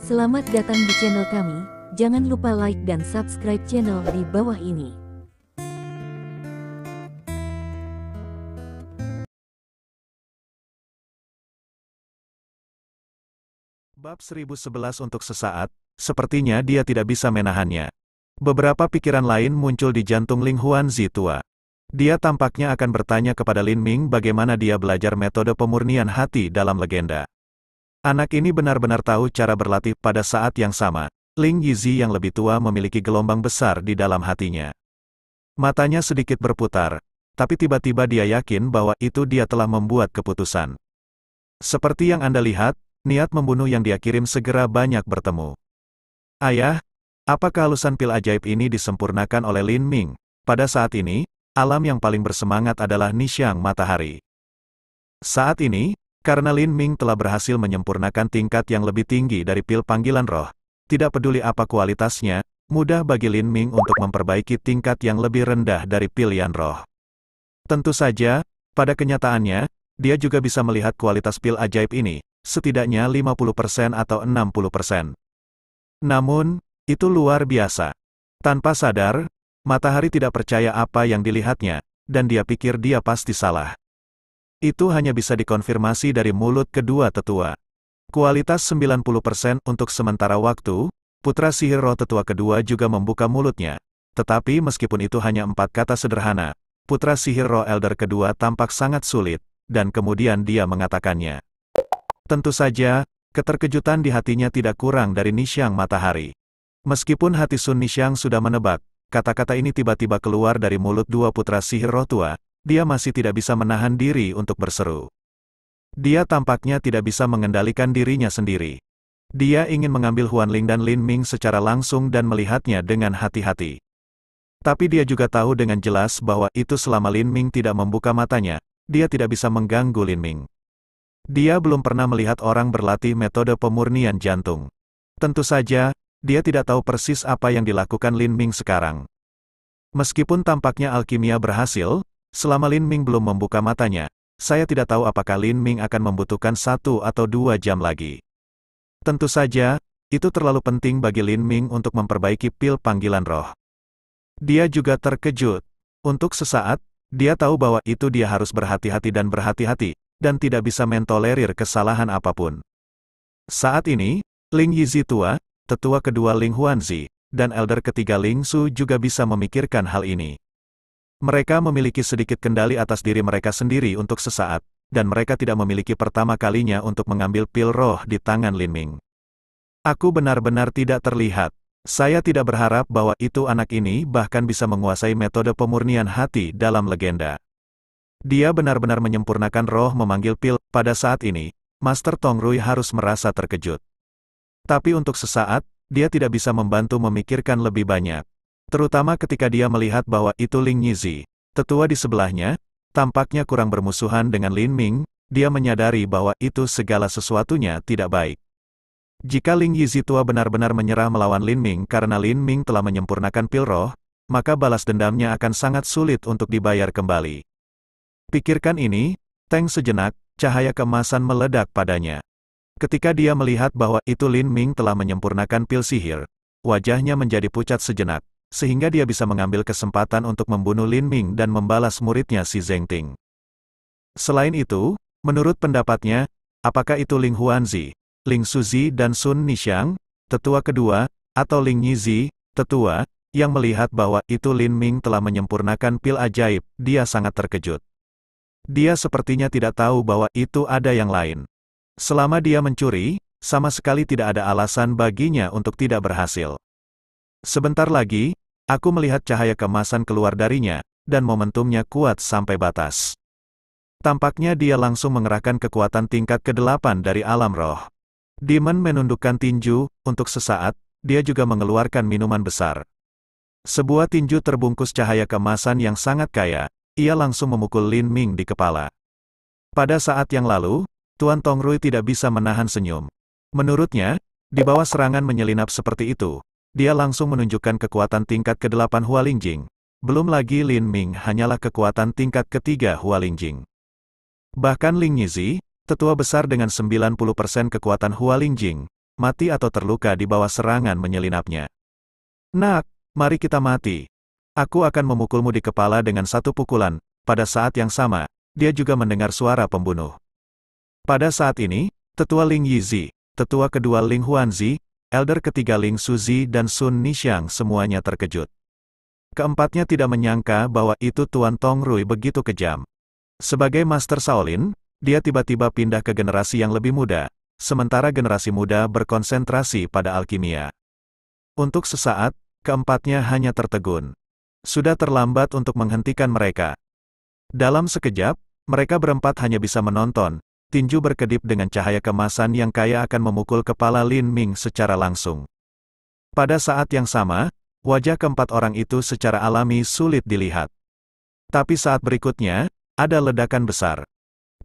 Selamat datang di channel kami, jangan lupa like dan subscribe channel di bawah ini. Bab 1011 untuk sesaat, sepertinya dia tidak bisa menahannya. Beberapa pikiran lain muncul di jantung Ling Huanzi tua. Dia tampaknya akan bertanya kepada Lin Ming bagaimana dia belajar metode pemurnian hati dalam legenda. Anak ini benar-benar tahu cara berlatih pada saat yang sama. Ling Yizi yang lebih tua memiliki gelombang besar di dalam hatinya. Matanya sedikit berputar, tapi tiba-tiba dia yakin bahwa itu dia telah membuat keputusan. Seperti yang Anda lihat, niat membunuh yang dia kirim segera banyak bertemu. Ayah, apa kehalusan pil ajaib ini disempurnakan oleh Lin Ming? Pada saat ini, alam yang paling bersemangat adalah Nixiang Matahari. Saat ini, karena Lin Ming telah berhasil menyempurnakan tingkat yang lebih tinggi dari pil panggilan roh, tidak peduli apa kualitasnya, mudah bagi Lin Ming untuk memperbaiki tingkat yang lebih rendah dari pilihan roh. Tentu saja, pada kenyataannya, dia juga bisa melihat kualitas pil ajaib ini, setidaknya 50% atau 60%. Namun, itu luar biasa. Tanpa sadar, Matahari tidak percaya apa yang dilihatnya, dan dia pikir dia pasti salah. Itu hanya bisa dikonfirmasi dari mulut kedua tetua. Kualitas 90% untuk sementara waktu, putra sihir roh tetua kedua juga membuka mulutnya. Tetapi meskipun itu hanya 4 kata sederhana, putra sihir roh elder kedua tampak sangat sulit, dan kemudian dia mengatakannya. Tentu saja, keterkejutan di hatinya tidak kurang dari Nixiang Matahari. Meskipun hati Sun Nixiang sudah menebak, kata-kata ini tiba-tiba keluar dari mulut dua putra sihir roh tua, dia masih tidak bisa menahan diri untuk berseru. Dia tampaknya tidak bisa mengendalikan dirinya sendiri. Dia ingin mengambil Huanling dan Lin Ming secara langsung dan melihatnya dengan hati-hati. Tapi dia juga tahu dengan jelas bahwa itu selama Lin Ming tidak membuka matanya, dia tidak bisa mengganggu Lin Ming. Dia belum pernah melihat orang berlatih metode pemurnian jantung. Tentu saja, dia tidak tahu persis apa yang dilakukan Lin Ming sekarang. Meskipun tampaknya alkimia berhasil, selama Lin Ming belum membuka matanya, saya tidak tahu apakah Lin Ming akan membutuhkan 1 atau 2 jam lagi. Tentu saja, itu terlalu penting bagi Lin Ming untuk memperbaiki pil panggilan roh. Dia juga terkejut. Untuk sesaat, dia tahu bahwa itu dia harus berhati-hati dan tidak bisa mentolerir kesalahan apapun. Saat ini, Ling Yizi tua, tetua kedua Ling Huanzi, dan elder ketiga Ling Su juga bisa memikirkan hal ini. Mereka memiliki sedikit kendali atas diri mereka sendiri untuk sesaat, dan mereka tidak memiliki pertama kalinya untuk mengambil pil roh di tangan Lin Ming. Aku benar-benar tidak terlihat. Saya tidak berharap bahwa itu anak ini bahkan bisa menguasai metode pemurnian hati dalam legenda. Dia benar-benar menyempurnakan roh memanggil pil. Pada saat ini, Master Tong Rui harus merasa terkejut. Tapi untuk sesaat, dia tidak bisa membantu memikirkan lebih banyak. Terutama ketika dia melihat bahwa itu Ling Yizi, tetua di sebelahnya, tampaknya kurang bermusuhan dengan Lin Ming, dia menyadari bahwa itu segala sesuatunya tidak baik. Jika Ling Yizi tua benar-benar menyerah melawan Lin Ming karena Lin Ming telah menyempurnakan pil roh, maka balas dendamnya akan sangat sulit untuk dibayar kembali. Pikirkan ini, Teng sejenak, cahaya keemasan meledak padanya. Ketika dia melihat bahwa itu Lin Ming telah menyempurnakan pil sihir, wajahnya menjadi pucat sejenak, sehingga dia bisa mengambil kesempatan untuk membunuh Lin Ming dan membalas muridnya si Zhengting. Selain itu, menurut pendapatnya, apakah itu Ling Huanzi, Ling Suzi dan Sun Nixiang, tetua kedua, atau Ling Yizi, tetua, yang melihat bahwa itu Lin Ming telah menyempurnakan pil ajaib, dia sangat terkejut. Dia sepertinya tidak tahu bahwa itu ada yang lain. Selama dia mencuri, sama sekali tidak ada alasan baginya untuk tidak berhasil. Sebentar lagi, aku melihat cahaya keemasan keluar darinya, dan momentumnya kuat sampai batas. Tampaknya dia langsung mengerahkan kekuatan tingkat ke-8 dari alam roh. Demon menundukkan tinju, untuk sesaat, dia juga mengeluarkan minuman besar. Sebuah tinju terbungkus cahaya keemasan yang sangat kaya, ia langsung memukul Lin Ming di kepala. Pada saat yang lalu, Tuan Tong Rui tidak bisa menahan senyum. Menurutnya, di bawah serangan menyelinap seperti itu, dia langsung menunjukkan kekuatan tingkat ke-8 Hualingjing. Belum lagi Lin Ming hanyalah kekuatan tingkat ke-3 Hualingjing. Bahkan Ling Yizi, tetua besar dengan 90% kekuatan Hualingjing, mati atau terluka di bawah serangan menyelinapnya. Nak, mari kita mati. Aku akan memukulmu di kepala dengan satu pukulan. Pada saat yang sama, dia juga mendengar suara pembunuh. Pada saat ini, tetua Ling Yizi, tetua kedua Ling Huanzi, elder ketiga Ling Suzi dan Sun Nixiang semuanya terkejut. Keempatnya tidak menyangka bahwa itu Tuan Tongrui begitu kejam. Sebagai Master Shaolin, dia tiba-tiba pindah ke generasi yang lebih muda, sementara generasi muda berkonsentrasi pada alkimia. Untuk sesaat, keempatnya hanya tertegun. Sudah terlambat untuk menghentikan mereka. Dalam sekejap, mereka berempat hanya bisa menonton. Tinju berkedip dengan cahaya kemasan yang kaya akan memukul kepala Lin Ming secara langsung. Pada saat yang sama, wajah keempat orang itu secara alami sulit dilihat. Tapi saat berikutnya, ada ledakan besar.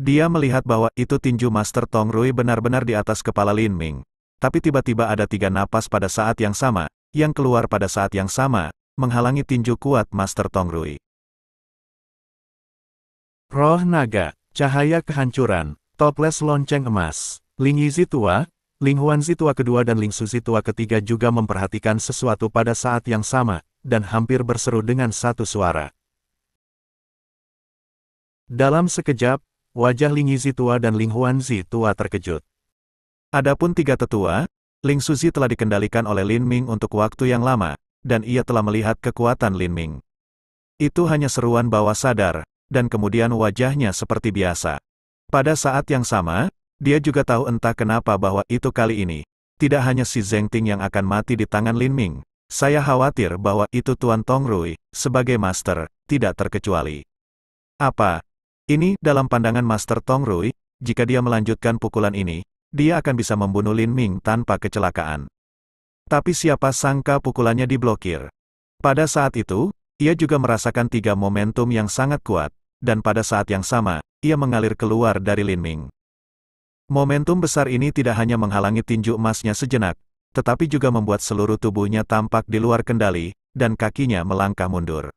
Dia melihat bahwa itu tinju Master Tongrui benar-benar di atas kepala Lin Ming. Tapi tiba-tiba ada 3 napas pada saat yang sama, yang keluar pada saat yang sama, menghalangi tinju kuat Master Tongrui. Roh naga, cahaya kehancuran, toples lonceng emas. Ling Yizi tua, Ling Huanzi tua kedua dan Ling Suzi tua ketiga juga memperhatikan sesuatu pada saat yang sama, dan hampir berseru dengan satu suara. Dalam sekejap, wajah Ling Yizi tua dan Ling Huanzi tua terkejut. Adapun 3 tetua, Ling Suzi telah dikendalikan oleh Lin Ming untuk waktu yang lama, dan ia telah melihat kekuatan Lin Ming. Itu hanya seruan bawah sadar, dan kemudian wajahnya seperti biasa. Pada saat yang sama, dia juga tahu entah kenapa bahwa itu kali ini, tidak hanya si Zhengting yang akan mati di tangan Lin Ming. Saya khawatir bahwa itu Tuan Tongrui, sebagai master, tidak terkecuali. Apa? Ini, dalam pandangan Master Tongrui, jika dia melanjutkan pukulan ini, dia akan bisa membunuh Lin Ming tanpa kecelakaan. Tapi siapa sangka pukulannya diblokir. Pada saat itu, ia juga merasakan 3 momentum yang sangat kuat, dan pada saat yang sama, ia mengalir keluar dari Lin Ming. Momentum besar ini tidak hanya menghalangi tinju emasnya sejenak, tetapi juga membuat seluruh tubuhnya tampak di luar kendali, dan kakinya melangkah mundur.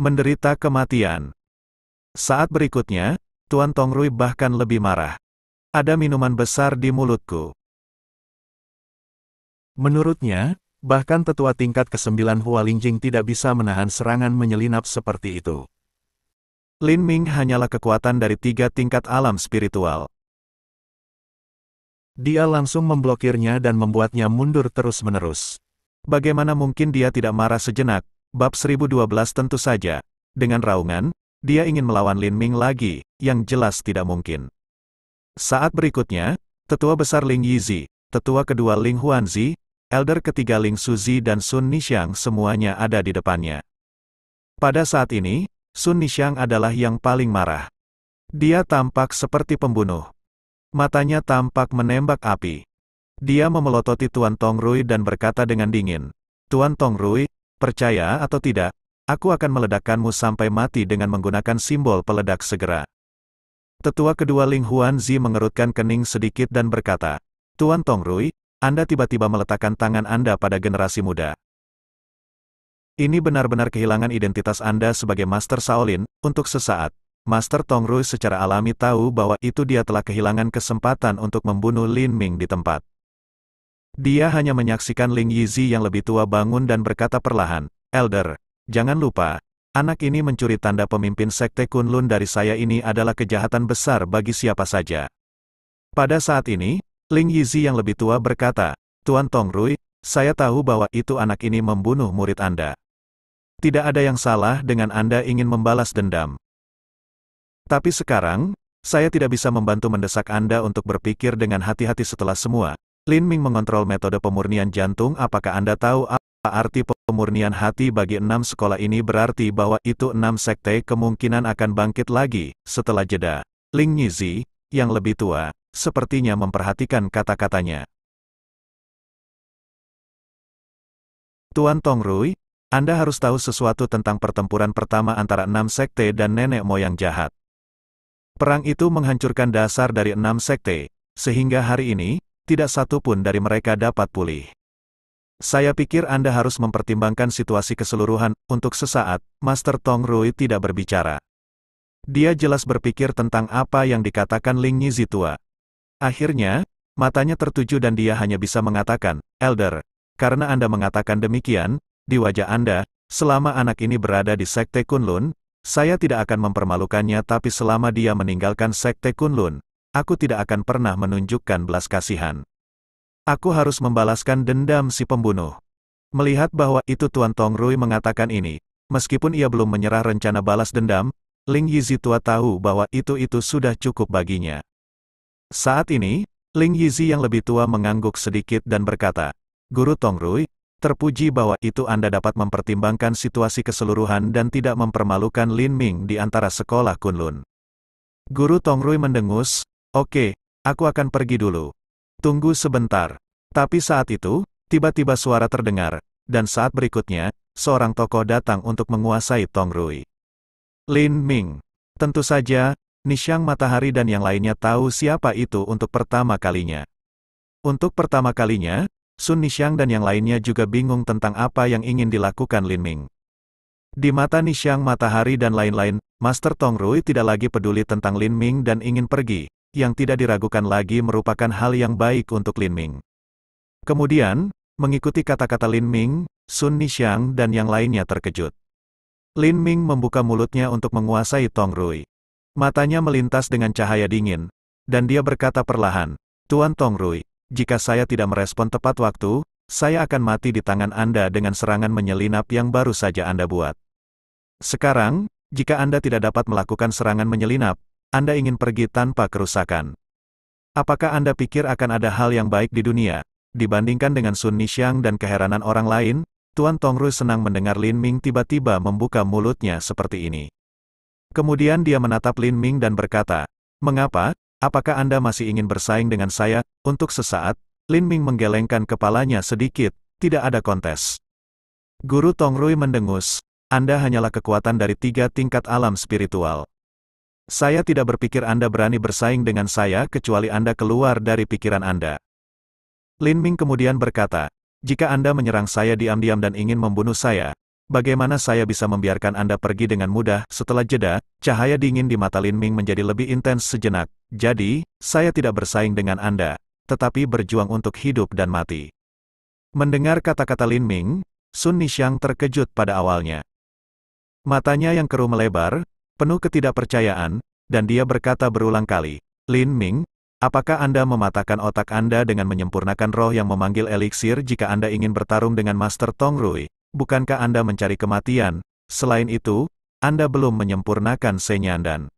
Menderita kematian. Saat berikutnya, Tuan Tongrui bahkan lebih marah. Ada minuman besar di mulutku. Menurutnya, bahkan tetua tingkat ke-9 Hua Lingjing tidak bisa menahan serangan menyelinap seperti itu. Lin Ming hanyalah kekuatan dari 3 tingkat alam spiritual. Dia langsung memblokirnya dan membuatnya mundur terus-menerus. Bagaimana mungkin dia tidak marah sejenak? Bab 1012 tentu saja. Dengan raungan, dia ingin melawan Lin Ming lagi, yang jelas tidak mungkin. Saat berikutnya, tetua besar Ling Yizi, tetua kedua Ling Huanzi, elder ketiga Ling Suzi dan Sun Nixiang semuanya ada di depannya. Pada saat ini, Sun Nixiang adalah yang paling marah. Dia tampak seperti pembunuh. Matanya tampak menembak api. Dia memelototi Tuan Tongrui dan berkata dengan dingin, "Tuan Tongrui, percaya atau tidak, aku akan meledakkanmu sampai mati dengan menggunakan simbol peledak segera." Tetua kedua Ling Huanzi mengerutkan kening sedikit dan berkata, "Tuan Tongrui, Anda tiba-tiba meletakkan tangan Anda pada generasi muda. Ini benar-benar kehilangan identitas Anda sebagai Master Shaolin." Untuk sesaat, Master Tongrui secara alami tahu bahwa itu dia telah kehilangan kesempatan untuk membunuh Lin Ming di tempat. Dia hanya menyaksikan Ling Yizi yang lebih tua bangun dan berkata perlahan, "Elder, jangan lupa, anak ini mencuri tanda pemimpin Sekte Kunlun dari saya. Ini adalah kejahatan besar bagi siapa saja." Pada saat ini, Ling Yizi yang lebih tua berkata, "Tuan Tongrui, saya tahu bahwa itu anak ini membunuh murid Anda. Tidak ada yang salah dengan Anda ingin membalas dendam. Tapi sekarang, saya tidak bisa membantu mendesak Anda untuk berpikir dengan hati-hati setelah semua. Lin Ming mengontrol metode pemurnian jantung. Apakah Anda tahu apa arti pemurnian hati bagi 6 sekolah ini? Berarti bahwa itu 6 sekte kemungkinan akan bangkit lagi, setelah jeda." Ling Yizi, yang lebih tua, sepertinya memperhatikan kata-katanya. "Tuan Tongrui, Anda harus tahu sesuatu tentang pertempuran pertama antara 6 sekte dan nenek moyang jahat. Perang itu menghancurkan dasar dari 6 sekte, sehingga hari ini, tidak satu pun dari mereka dapat pulih. Saya pikir Anda harus mempertimbangkan situasi keseluruhan." Untuk sesaat, Master Tongrui tidak berbicara. Dia jelas berpikir tentang apa yang dikatakan Ling Yizi tua. Akhirnya, Matanya tertuju dan dia hanya bisa mengatakan, Elder, karena Anda mengatakan demikian, di wajah Anda, selama anak ini berada di Sekte Kunlun, saya tidak akan mempermalukannya tapi selama dia meninggalkan Sekte Kunlun, aku tidak akan pernah menunjukkan belas kasihan. Aku harus membalaskan dendam si pembunuh. Melihat bahwa itu Tuan Tongrui mengatakan ini, meskipun ia belum menyerah rencana balas dendam, Ling Yizitua tahu bahwa itu sudah cukup baginya. Saat ini, Ling Yizi yang lebih tua mengangguk sedikit dan berkata, Guru Tongrui, terpuji bahwa itu Anda dapat mempertimbangkan situasi keseluruhan dan tidak mempermalukan Lin Ming di antara sekolah Kunlun. Guru Tongrui mendengus, oke, aku akan pergi dulu. Tunggu sebentar. Tapi saat itu, tiba-tiba suara terdengar, dan saat berikutnya, seorang tokoh datang untuk menguasai Tongrui. Lin Ming. Tentu saja, Nishang Matahari dan yang lainnya tahu siapa itu untuk pertama kalinya. Untuk pertama kalinya, Sun Nishang dan yang lainnya juga bingung tentang apa yang ingin dilakukan Lin Ming. Di mata Nishang Matahari dan lain-lain, Master Tongrui tidak lagi peduli tentang Lin Ming dan ingin pergi, yang tidak diragukan lagi merupakan hal yang baik untuk Lin Ming. Kemudian, mengikuti kata-kata Lin Ming, Sun Nishang dan yang lainnya terkejut. Lin Ming membuka mulutnya untuk menguasai Tongrui. Matanya melintas dengan cahaya dingin, dan dia berkata perlahan, Tuan Tongrui, jika saya tidak merespon tepat waktu, saya akan mati di tangan Anda dengan serangan menyelinap yang baru saja Anda buat. Sekarang, jika Anda tidak dapat melakukan serangan menyelinap, Anda ingin pergi tanpa kerusakan. Apakah Anda pikir akan ada hal yang baik di dunia, dibandingkan dengan Sun Nishang dan keheranan orang lain? Tuan Tongrui senang mendengar Lin Ming tiba-tiba membuka mulutnya seperti ini. Kemudian dia menatap Lin Ming dan berkata, mengapa? Apakah Anda masih ingin bersaing dengan saya? Untuk sesaat, Lin Ming menggelengkan kepalanya sedikit, tidak ada kontes. Guru Tongrui mendengus, Anda hanyalah kekuatan dari 3 tingkat alam spiritual. Saya tidak berpikir Anda berani bersaing dengan saya kecuali Anda keluar dari pikiran Anda. Lin Ming kemudian berkata, jika Anda menyerang saya diam-diam dan ingin membunuh saya, bagaimana saya bisa membiarkan Anda pergi dengan mudah? Setelah jeda, cahaya dingin di mata Lin Ming menjadi lebih intens sejenak. Jadi, saya tidak bersaing dengan Anda, tetapi berjuang untuk hidup dan mati. Mendengar kata-kata Lin Ming, Sun Nishang terkejut pada awalnya. Matanya yang keruh melebar, penuh ketidakpercayaan, dan dia berkata berulang kali, Lin Ming, apakah Anda mematahkan otak Anda dengan menyempurnakan roh yang memanggil eliksir jika Anda ingin bertarung dengan Master Tongrui? Bukankah Anda mencari kematian? Selain itu, Anda belum menyempurnakan Senyandan.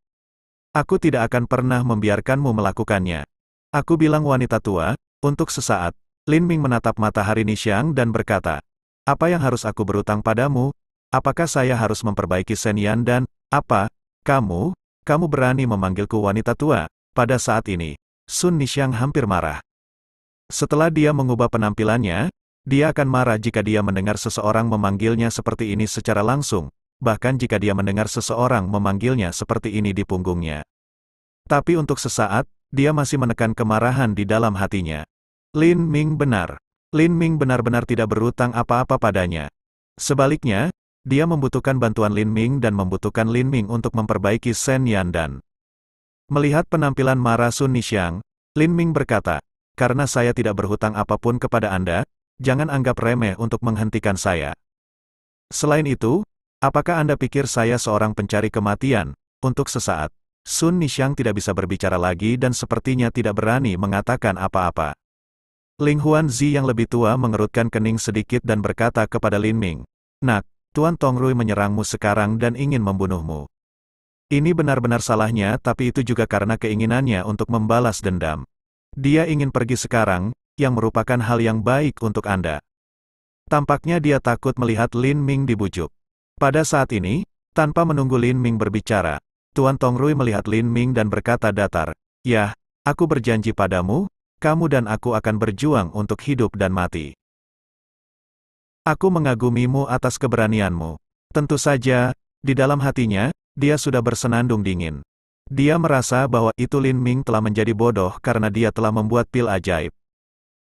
Aku tidak akan pernah membiarkanmu melakukannya. Aku bilang wanita tua, untuk sesaat, Lin Ming menatap Matahari Nishang dan berkata, apa yang harus aku berutang padamu? Apakah saya harus memperbaiki Senyandan? Apa? Kamu berani memanggilku wanita tua? Pada saat ini, Sun Nishang hampir marah. Setelah dia mengubah penampilannya, dia akan marah jika dia mendengar seseorang memanggilnya seperti ini secara langsung, bahkan jika dia mendengar seseorang memanggilnya seperti ini di punggungnya. Tapi untuk sesaat, dia masih menekan kemarahan di dalam hatinya. Lin Ming benar. Lin Ming benar-benar tidak berutang apa-apa padanya. Sebaliknya, dia membutuhkan bantuan Lin Ming dan membutuhkan Lin Ming untuk memperbaiki Senyandan. Melihat penampilan marah Sun Nishang, Lin Ming berkata, karena saya tidak berhutang apapun kepada Anda, jangan anggap remeh untuk menghentikan saya. Selain itu, apakah Anda pikir saya seorang pencari kematian? Untuk sesaat, Sun Nishang tidak bisa berbicara lagi dan sepertinya tidak berani mengatakan apa-apa. Ling Huanzi yang lebih tua mengerutkan kening sedikit dan berkata kepada Lin Ming, Nak, Tuan Tongrui menyerangmu sekarang dan ingin membunuhmu. Ini benar-benar salahnya tapi itu juga karena keinginannya untuk membalas dendam. Dia ingin pergi sekarang, yang merupakan hal yang baik untuk Anda. Tampaknya dia takut melihat Lin Ming dibujuk. Pada saat ini, tanpa menunggu Lin Ming berbicara, Tuan Tongrui melihat Lin Ming dan berkata datar, "Ya, aku berjanji padamu, kamu dan aku akan berjuang untuk hidup dan mati. Aku mengagumimu atas keberanianmu." Tentu saja, di dalam hatinya, dia sudah bersenandung dingin. Dia merasa bahwa itu Lin Ming telah menjadi bodoh karena dia telah membuat pil ajaib.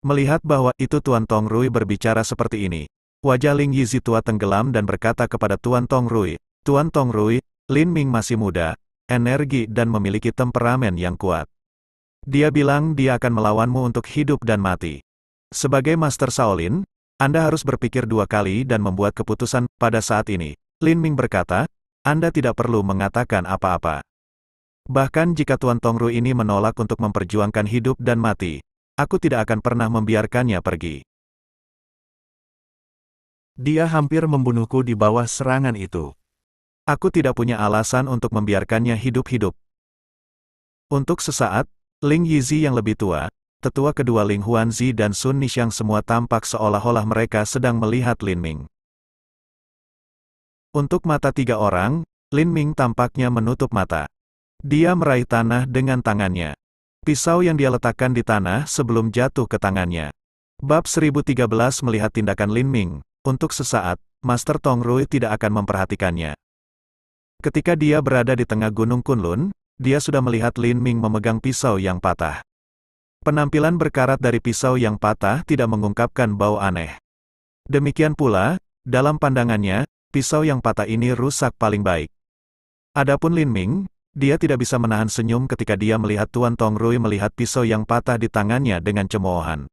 Melihat bahwa itu Tuan Tongrui berbicara seperti ini, wajah Ling Yizitua tenggelam dan berkata kepada Tuan Tongrui, "Tuan Tongrui, Lin Ming masih muda, energi dan memiliki temperamen yang kuat. Dia bilang dia akan melawanmu untuk hidup dan mati. Sebagai Master Shaolin, Anda harus berpikir dua kali dan membuat keputusan pada saat ini. Lin Ming berkata, Anda tidak perlu mengatakan apa-apa. Bahkan jika Tuan Tongru ini menolak untuk memperjuangkan hidup dan mati, aku tidak akan pernah membiarkannya pergi. Dia hampir membunuhku di bawah serangan itu. Aku tidak punya alasan untuk membiarkannya hidup-hidup. Untuk sesaat, Ling Yizi yang lebih tua, tetua kedua Ling Huanzi dan Sun Nishang semua tampak seolah-olah mereka sedang melihat Lin Ming. Untuk mata tiga orang, Lin Ming tampaknya menutup mata. Dia meraih tanah dengan tangannya. Pisau yang dia letakkan di tanah sebelum jatuh ke tangannya. Bab 1013 melihat tindakan Lin Ming. Untuk sesaat, Master Tongrui tidak akan memperhatikannya. Ketika dia berada di tengah Gunung Kunlun, dia sudah melihat Lin Ming memegang pisau yang patah. Penampilan berkarat dari pisau yang patah tidak mengungkapkan bau aneh. Demikian pula, dalam pandangannya, pisau yang patah ini rusak paling baik. Adapun Lin Ming, dia tidak bisa menahan senyum ketika dia melihat Tuan Tongrui melihat pisau yang patah di tangannya dengan cemoohan.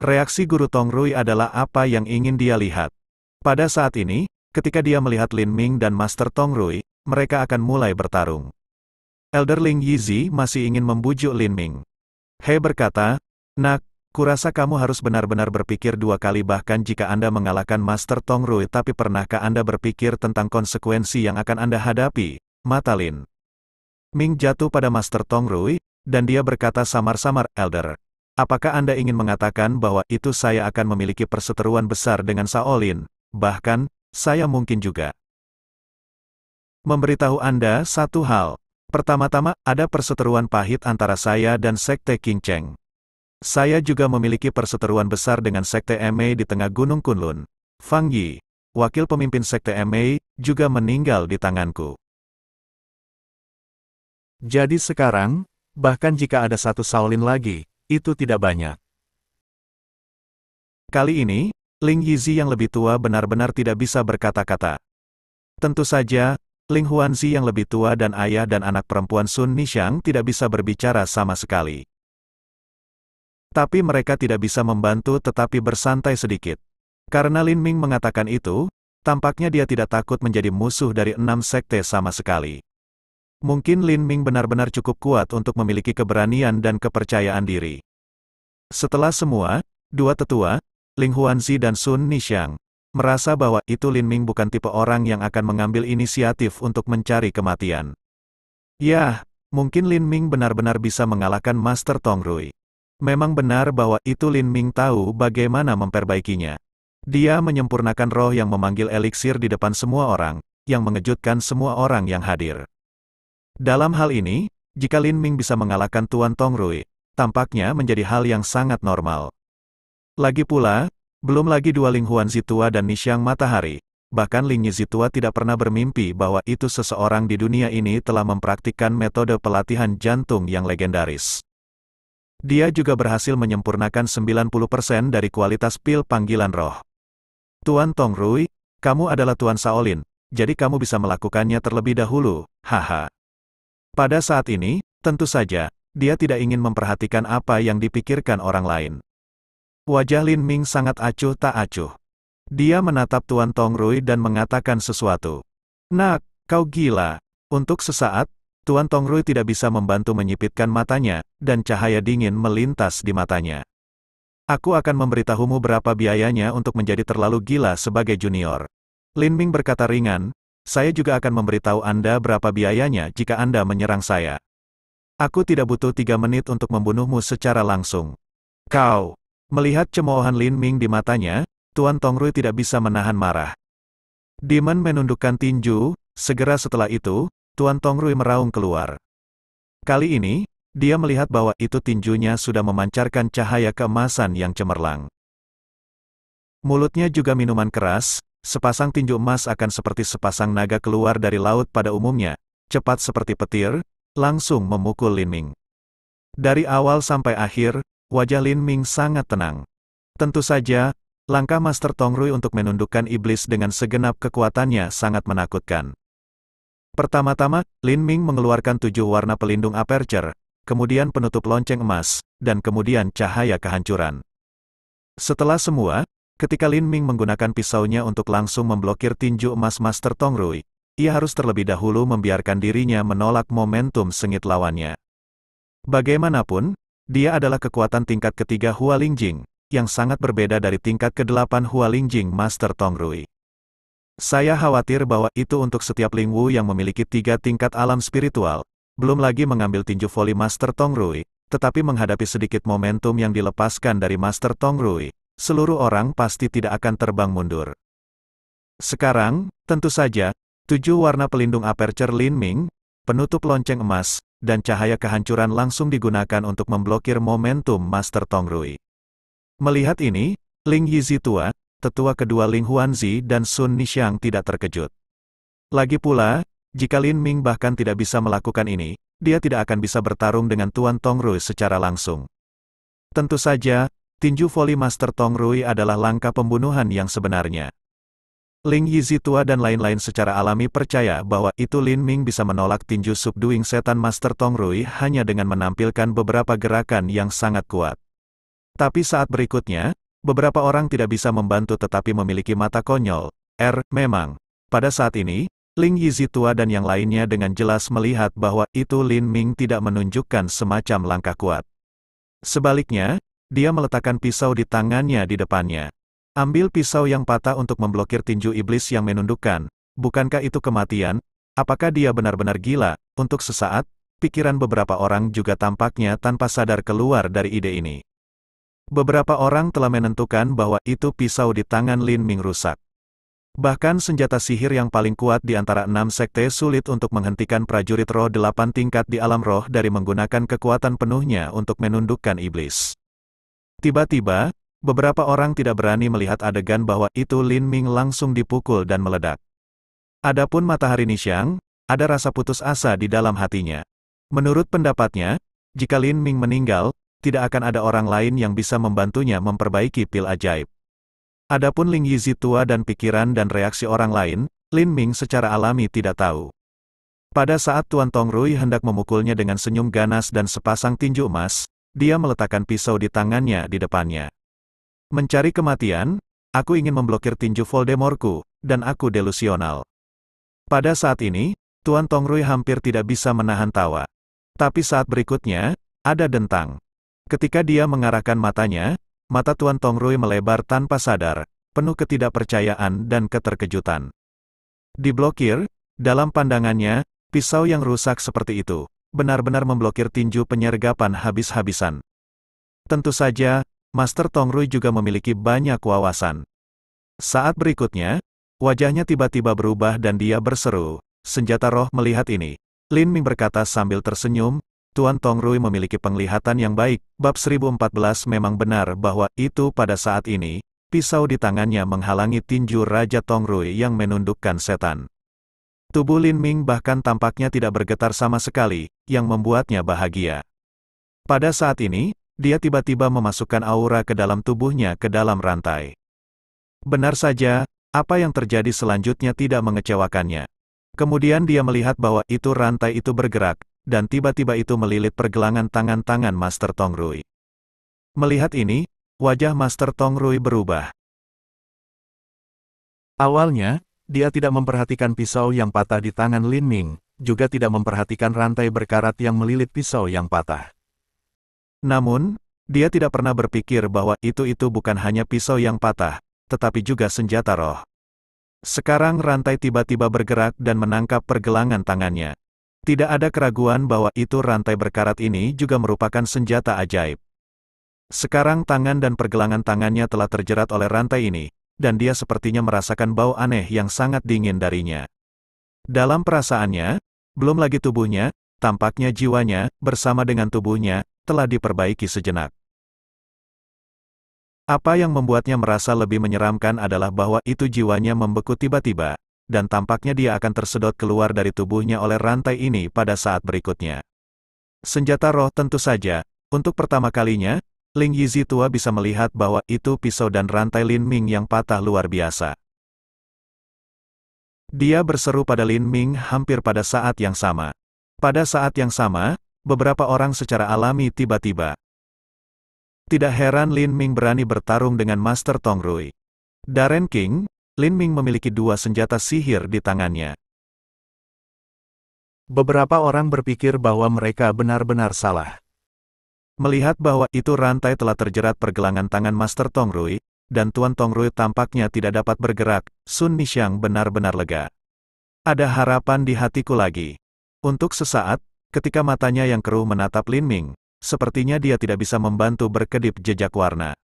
Reaksi Guru Tongrui adalah apa yang ingin dia lihat. Pada saat ini, ketika dia melihat Lin Ming dan Master Tongrui, mereka akan mulai bertarung. Elder Ling Yizi masih ingin membujuk Lin Ming. He berkata, Nak, kurasa kamu harus benar-benar berpikir dua kali bahkan jika Anda mengalahkan Master Tongrui tapi pernahkah Anda berpikir tentang konsekuensi yang akan Anda hadapi? Mata Lin Ming jatuh pada Master Tongrui, dan dia berkata samar-samar, Elder. Apakah Anda ingin mengatakan bahwa itu saya akan memiliki perseteruan besar dengan Shaolin? Bahkan, saya mungkin juga memberitahu Anda satu hal. Pertama-tama, ada perseteruan pahit antara saya dan Sekte King Cheng. Saya juga memiliki perseteruan besar dengan Sekte MA di tengah Gunung Kunlun. Fang Yi, wakil pemimpin Sekte MA, juga meninggal di tanganku. Jadi sekarang, bahkan jika ada satu Shaolin lagi, itu tidak banyak. Kali ini, Ling Yizi yang lebih tua benar-benar tidak bisa berkata-kata. Tentu saja, Ling Huanzi yang lebih tua dan ayah dan anak perempuan Sun Nishang tidak bisa berbicara sama sekali. Tapi mereka tidak bisa membantu tetapi bersantai sedikit. Karena Lin Ming mengatakan itu, tampaknya dia tidak takut menjadi musuh dari 6 sekte sama sekali. Mungkin Lin Ming benar-benar cukup kuat untuk memiliki keberanian dan kepercayaan diri. Setelah semua, dua tetua, Ling Huanzi dan Sun Nishang, merasa bahwa itu Lin Ming bukan tipe orang yang akan mengambil inisiatif untuk mencari kematian. Yah, mungkin Lin Ming benar-benar bisa mengalahkan Master Tongrui. Memang benar bahwa itu Lin Ming tahu bagaimana memperbaikinya. Dia menyempurnakan roh yang memanggil eliksir di depan semua orang, yang mengejutkan semua orang yang hadir. Dalam hal ini, jika Lin Ming bisa mengalahkan Tuan Tongrui, tampaknya menjadi hal yang sangat normal. Lagi pula, belum lagi dua Ling Huanzi tua dan Nishang Matahari, bahkan Ling Yizi tua tidak pernah bermimpi bahwa itu seseorang di dunia ini telah mempraktikkan metode pelatihan jantung yang legendaris. Dia juga berhasil menyempurnakan 90% dari kualitas pil panggilan roh. Tuan Tongrui, kamu adalah Tuan Shaolin, jadi kamu bisa melakukannya terlebih dahulu, haha. Pada saat ini, tentu saja, dia tidak ingin memperhatikan apa yang dipikirkan orang lain. Wajah Lin Ming sangat acuh tak acuh. Dia menatap Tuan Tongrui dan mengatakan sesuatu. Nak, kau gila. Untuk sesaat, Tuan Tongrui tidak bisa membantu menyipitkan matanya, dan cahaya dingin melintas di matanya. Aku akan memberitahumu berapa biayanya untuk menjadi terlalu gila sebagai junior. Lin Ming berkata ringan, saya juga akan memberitahu Anda berapa biayanya jika Anda menyerang saya. Aku tidak butuh 3 menit untuk membunuhmu secara langsung. Kau. Melihat cemoohan Lin Ming di matanya, Tuan Tongrui tidak bisa menahan marah. Demon menundukkan tinju, segera setelah itu, Tuan Tongrui meraung keluar. Kali ini, dia melihat bahwa itu tinjunya sudah memancarkan cahaya keemasan yang cemerlang. Mulutnya juga minuman keras, sepasang tinju emas akan seperti sepasang naga keluar dari laut pada umumnya, cepat seperti petir, langsung memukul Lin Ming. Dari awal sampai akhir, wajah Lin Ming sangat tenang. Tentu saja, langkah Master Tongrui untuk menundukkan iblis dengan segenap kekuatannya sangat menakutkan. Pertama-tama, Lin Ming mengeluarkan 7 warna pelindung aperture, kemudian penutup lonceng emas, dan kemudian cahaya kehancuran. Setelah semua, ketika Lin Ming menggunakan pisaunya untuk langsung memblokir tinju emas Master Tong Rui, ia harus terlebih dahulu membiarkan dirinya menolak momentum sengit lawannya. Bagaimanapun, dia adalah kekuatan tingkat ketiga Hua Lingjing, yang sangat berbeda dari tingkat ke-8 Hua Lingjing Master Tong Rui. Saya khawatir bahwa itu untuk setiap Ling Wu yang memiliki 3 tingkat alam spiritual, belum lagi mengambil tinju voli Master Tong Rui, tetapi menghadapi sedikit momentum yang dilepaskan dari Master Tong Rui, seluruh orang pasti tidak akan terbang mundur. Sekarang, tentu saja, 7 warna pelindung aperture Lin Ming, penutup lonceng emas, dan cahaya kehancuran langsung digunakan untuk memblokir momentum Master Tong Rui. Melihat ini, Ling Yizi tua, tetua kedua Ling Huanzi dan Sun Nixiang tidak terkejut. Lagi pula, jika Lin Ming bahkan tidak bisa melakukan ini, dia tidak akan bisa bertarung dengan Tuan Tong Rui secara langsung. Tentu saja, tinju voli Master Tong Rui adalah langkah pembunuhan yang sebenarnya. Ling Yizi tua dan lain-lain secara alami percaya bahwa itu Lin Ming bisa menolak tinju subduing setan Master Tong Rui hanya dengan menampilkan beberapa gerakan yang sangat kuat. Tapi saat berikutnya, beberapa orang tidak bisa membantu tetapi memiliki mata konyol. Memang, pada saat ini, Ling Yizi tua dan yang lainnya dengan jelas melihat bahwa itu Lin Ming tidak menunjukkan semacam langkah kuat. Sebaliknya, dia meletakkan pisau di tangannya di depannya. Ambil pisau yang patah untuk memblokir tinju iblis yang menundukkan. Bukankah itu kematian? Apakah dia benar-benar gila? Untuk sesaat, pikiran beberapa orang juga tampaknya tanpa sadar keluar dari ide ini. Beberapa orang telah menentukan bahwa itu pisau di tangan Lin Ming rusak. Bahkan senjata sihir yang paling kuat di antara 6 sekte sulit untuk menghentikan prajurit roh 8 tingkat di alam roh dari menggunakan kekuatan penuhnya untuk menundukkan iblis. Tiba-tiba, beberapa orang tidak berani melihat adegan bahwa itu Lin Ming langsung dipukul dan meledak. Adapun Matahari Nixiang, ada rasa putus asa di dalam hatinya. Menurut pendapatnya, jika Lin Ming meninggal, tidak akan ada orang lain yang bisa membantunya memperbaiki pil ajaib. Adapun Ling Yizi tua dan pikiran dan reaksi orang lain, Lin Ming secara alami tidak tahu. Pada saat Tuan Tong Rui hendak memukulnya dengan senyum ganas dan sepasang tinju emas, dia meletakkan pisau di tangannya di depannya. Mencari kematian, aku ingin memblokir tinju Voldemortku, dan aku delusional. Pada saat ini, Tuan Tong Rui hampir tidak bisa menahan tawa. Tapi saat berikutnya, ada dentang. Ketika dia mengarahkan matanya, mata Tuan Tong Rui melebar tanpa sadar, penuh ketidakpercayaan dan keterkejutan. Diblokir, dalam pandangannya, pisau yang rusak seperti itu, benar-benar memblokir tinju penyergapan habis-habisan. Tentu saja, Master Tong Rui juga memiliki banyak wawasan. Saat berikutnya, wajahnya tiba-tiba berubah dan dia berseru, "Senjata roh!" Melihat ini, Lin Ming berkata sambil tersenyum, Tuan Tong Rui memiliki penglihatan yang baik. Bab 1014 memang benar bahwa itu pada saat ini, pisau di tangannya menghalangi tinju Raja Tong Rui yang menundukkan setan. Tubuh Lin Ming bahkan tampaknya tidak bergetar sama sekali, yang membuatnya bahagia. Pada saat ini, dia tiba-tiba memasukkan aura ke dalam tubuhnya ke dalam rantai. Benar saja, apa yang terjadi selanjutnya tidak mengecewakannya. Kemudian dia melihat bahwa itu rantai itu bergerak, dan tiba-tiba itu melilit pergelangan tangan-tangan Master Tong Rui. Melihat ini, wajah Master Tong Rui berubah. Awalnya, dia tidak memperhatikan pisau yang patah di tangan Lin Ming, juga tidak memperhatikan rantai berkarat yang melilit pisau yang patah. Namun, dia tidak pernah berpikir bahwa itu bukan hanya pisau yang patah, tetapi juga senjata roh. Sekarang rantai tiba-tiba bergerak dan menangkap pergelangan tangannya. Tidak ada keraguan bahwa itu rantai berkarat ini juga merupakan senjata ajaib. Sekarang tangan dan pergelangan tangannya telah terjerat oleh rantai ini, dan dia sepertinya merasakan bau aneh yang sangat dingin darinya. Dalam perasaannya, belum lagi tubuhnya, tampaknya jiwanya, bersama dengan tubuhnya, telah diperbaiki sejenak. Apa yang membuatnya merasa lebih menyeramkan adalah bahwa itu jiwanya membeku tiba-tiba, dan tampaknya dia akan tersedot keluar dari tubuhnya oleh rantai ini pada saat berikutnya. Senjata roh tentu saja, untuk pertama kalinya, Ling Yizi tua bisa melihat bahwa itu pisau dan rantai Lin Ming yang patah luar biasa. Dia berseru pada Lin Ming hampir pada saat yang sama. Pada saat yang sama, beberapa orang secara alami tiba-tiba. Tidak heran Lin Ming berani bertarung dengan Master Tongrui. Darren King, Lin Ming memiliki dua senjata sihir di tangannya. Beberapa orang berpikir bahwa mereka benar-benar salah. Melihat bahwa itu rantai telah terjerat pergelangan tangan Master Tongrui, dan Tuan Tongrui tampaknya tidak dapat bergerak, Sun Nixiang benar-benar lega. Ada harapan di hatiku lagi. Untuk sesaat, ketika matanya yang keruh menatap Lin Ming, sepertinya dia tidak bisa membantu berkedip jejak warna.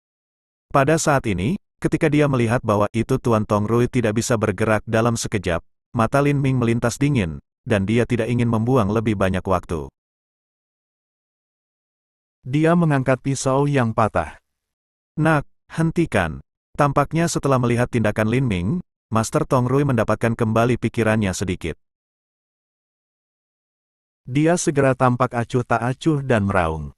Pada saat ini, ketika dia melihat bahwa itu Tuan Tongrui tidak bisa bergerak dalam sekejap, mata Lin Ming melintas dingin, dan dia tidak ingin membuang lebih banyak waktu. Dia mengangkat pisau yang patah. Nak, hentikan. Tampaknya setelah melihat tindakan Lin Ming, Master Tongrui mendapatkan kembali pikirannya sedikit. Dia segera tampak acuh tak acuh dan meraung.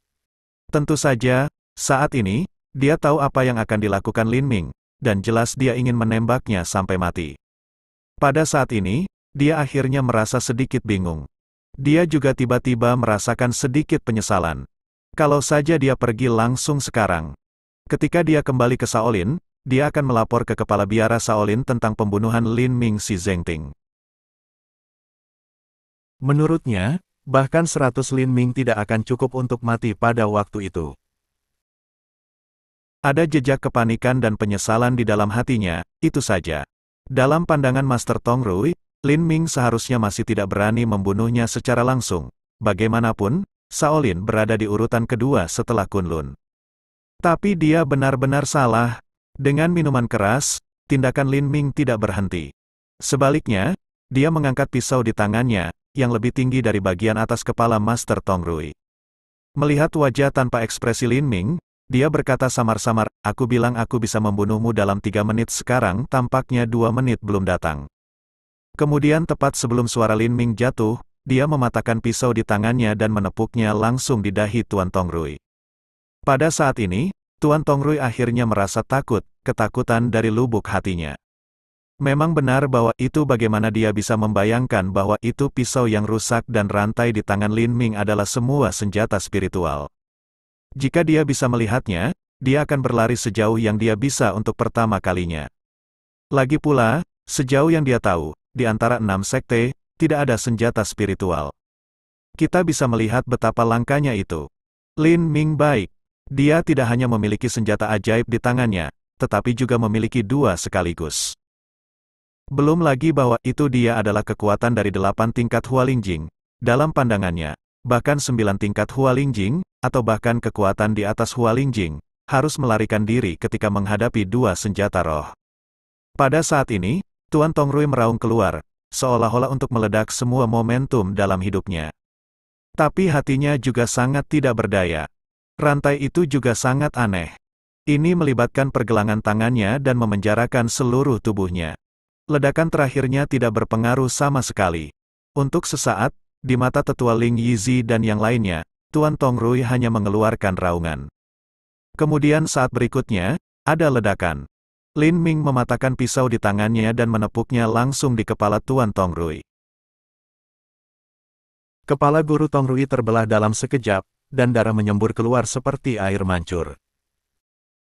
Tentu saja, saat ini, dia tahu apa yang akan dilakukan Lin Ming, dan jelas dia ingin menembaknya sampai mati. Pada saat ini, dia akhirnya merasa sedikit bingung. Dia juga tiba-tiba merasakan sedikit penyesalan. Kalau saja dia pergi langsung sekarang. Ketika dia kembali ke Shaolin, dia akan melapor ke kepala biara Shaolin tentang pembunuhan Lin Ming si Zhengting. Menurutnya, bahkan 100 Lin Ming tidak akan cukup untuk mati pada waktu itu. Ada jejak kepanikan dan penyesalan di dalam hatinya, itu saja. Dalam pandangan Master Tongrui, Lin Ming seharusnya masih tidak berani membunuhnya secara langsung. Bagaimanapun, Shaolin berada di urutan kedua setelah Kunlun. Tapi dia benar-benar salah. Dengan minuman keras, tindakan Lin Ming tidak berhenti. Sebaliknya, dia mengangkat pisau di tangannya, yang lebih tinggi dari bagian atas kepala Master Tongrui. Melihat wajah tanpa ekspresi Lin Ming, dia berkata samar-samar, "Aku bilang aku bisa membunuhmu dalam 3 menit, sekarang tampaknya 2 menit belum datang." Kemudian tepat sebelum suara Lin Ming jatuh, dia mematahkan pisau di tangannya dan menepuknya langsung di dahi Tuan Tongrui. Pada saat ini, Tuan Tongrui akhirnya merasa takut, ketakutan dari lubuk hatinya. Memang benar bahwa itu bagaimana dia bisa membayangkan bahwa itu pisau yang rusak dan rantai di tangan Lin Ming adalah semua senjata spiritual. Jika dia bisa melihatnya, dia akan berlari sejauh yang dia bisa untuk pertama kalinya. Lagi pula, sejauh yang dia tahu, di antara 6 sekte, tidak ada senjata spiritual. Kita bisa melihat betapa langkanya itu. Lin Ming baik. Dia tidak hanya memiliki senjata ajaib di tangannya, tetapi juga memiliki 2 sekaligus. Belum lagi bahwa itu dia adalah kekuatan dari 8 tingkat Hualingjing. Dalam pandangannya, bahkan 9 tingkat Hualingjing, atau bahkan kekuatan di atas Hualingjing, harus melarikan diri ketika menghadapi 2 senjata roh. Pada saat ini, Tuan Tongrui meraung keluar, seolah-olah untuk meledak semua momentum dalam hidupnya. Tapi hatinya juga sangat tidak berdaya. Rantai itu juga sangat aneh. Ini melibatkan pergelangan tangannya dan memenjarakan seluruh tubuhnya. Ledakan terakhirnya tidak berpengaruh sama sekali. Untuk sesaat, di mata tetua Ling Yizi dan yang lainnya, Tuan Tongrui hanya mengeluarkan raungan. Kemudian saat berikutnya, ada ledakan. Lin Ming mematahkan pisau di tangannya dan menepuknya langsung di kepala Tuan Tongrui. Kepala guru Tongrui terbelah dalam sekejap, dan darah menyembur keluar seperti air mancur.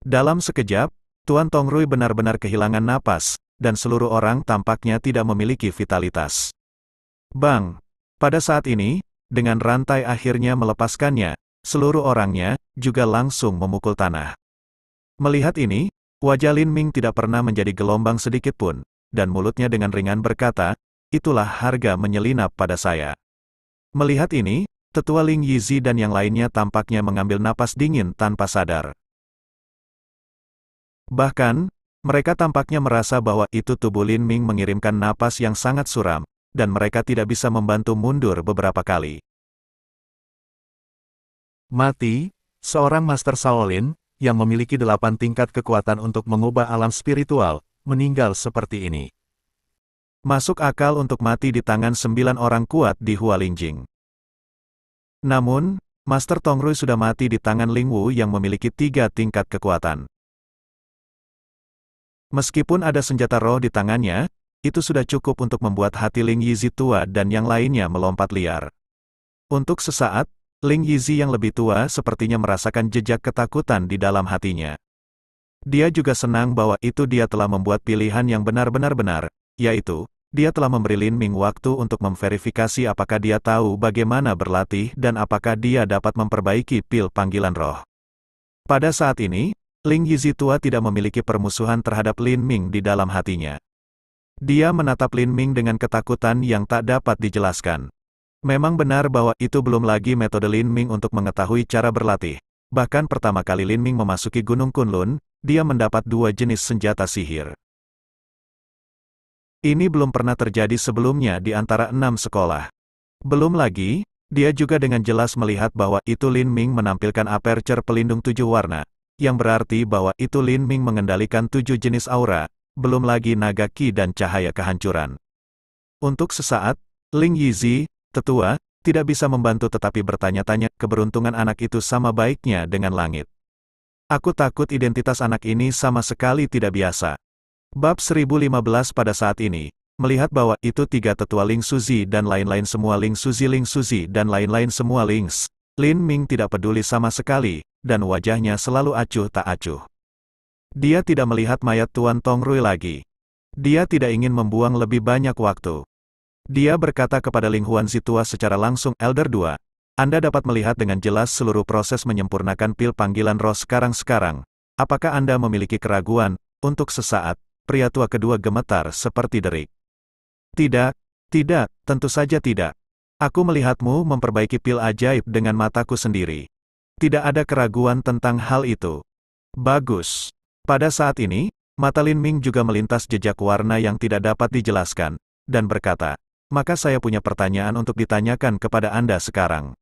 Dalam sekejap, Tuan Tongrui benar-benar kehilangan napas, dan seluruh orang tampaknya tidak memiliki vitalitas. Bang! Pada saat ini, dengan rantai akhirnya melepaskannya, seluruh orangnya juga langsung memukul tanah. Melihat ini, wajah Lin Ming tidak pernah menjadi gelombang sedikit pun, dan mulutnya dengan ringan berkata, "Itulah harga menyelinap pada saya." Melihat ini, tetua Ling Yizi dan yang lainnya tampaknya mengambil napas dingin tanpa sadar. Bahkan, mereka tampaknya merasa bahwa itu tubuh Lin Ming mengirimkan napas yang sangat suram, dan mereka tidak bisa membantu mundur beberapa kali. Mati, seorang Master Shaolin, yang memiliki 8 tingkat kekuatan untuk mengubah alam spiritual, meninggal seperti ini. Masuk akal untuk mati di tangan 9 orang kuat di Hualingjing. Namun, Master Tongrui sudah mati di tangan Ling Wu yang memiliki 3 tingkat kekuatan. Meskipun ada senjata roh di tangannya, itu sudah cukup untuk membuat hati Ling Yizi tua dan yang lainnya melompat liar. Untuk sesaat, Ling Yizi yang lebih tua sepertinya merasakan jejak ketakutan di dalam hatinya. Dia juga senang bahwa itu dia telah membuat pilihan yang benar-benar benar, yaitu, dia telah memberi Lin Ming waktu untuk memverifikasi apakah dia tahu bagaimana berlatih dan apakah dia dapat memperbaiki pil panggilan roh. Pada saat ini, Ling Yizi tua tidak memiliki permusuhan terhadap Lin Ming di dalam hatinya. Dia menatap Lin Ming dengan ketakutan yang tak dapat dijelaskan. Memang benar bahwa itu belum lagi metode Lin Ming untuk mengetahui cara berlatih. Bahkan pertama kali Lin Ming memasuki Gunung Kunlun, dia mendapat 2 jenis senjata sihir. Ini belum pernah terjadi sebelumnya di antara 6 sekolah. Belum lagi, dia juga dengan jelas melihat bahwa itu Lin Ming menampilkan aperture pelindung 7 warna, yang berarti bahwa itu Lin Ming mengendalikan 7 jenis aura, belum lagi naga ki dan cahaya kehancuran. Untuk sesaat, Ling Yizi, tetua, tidak bisa membantu tetapi bertanya-tanya, keberuntungan anak itu sama baiknya dengan langit. Aku takut identitas anak ini sama sekali tidak biasa. Bab 1015 pada saat ini, melihat bahwa itu 3 tetua Ling Suzi dan lain-lain semua Ling Suzi dan lain-lain semua Lings, Lin Ming tidak peduli sama sekali, dan wajahnya selalu acuh tak acuh. Dia tidak melihat mayat Tuan Tongrui lagi. Dia tidak ingin membuang lebih banyak waktu. Dia berkata kepada Ling Huanzi tua secara langsung, Elder 2, Anda dapat melihat dengan jelas seluruh proses menyempurnakan pil panggilan roh sekarang-sekarang. Apakah Anda memiliki keraguan? Untuk sesaat, pria tua kedua gemetar seperti derik. Tidak, tentu saja tidak. Aku melihatmu memperbaiki pil ajaib dengan mataku sendiri. Tidak ada keraguan tentang hal itu. Bagus. Pada saat ini, mata Lin Ming juga melintas jejak warna yang tidak dapat dijelaskan, dan berkata, maka saya punya pertanyaan untuk ditanyakan kepada Anda sekarang.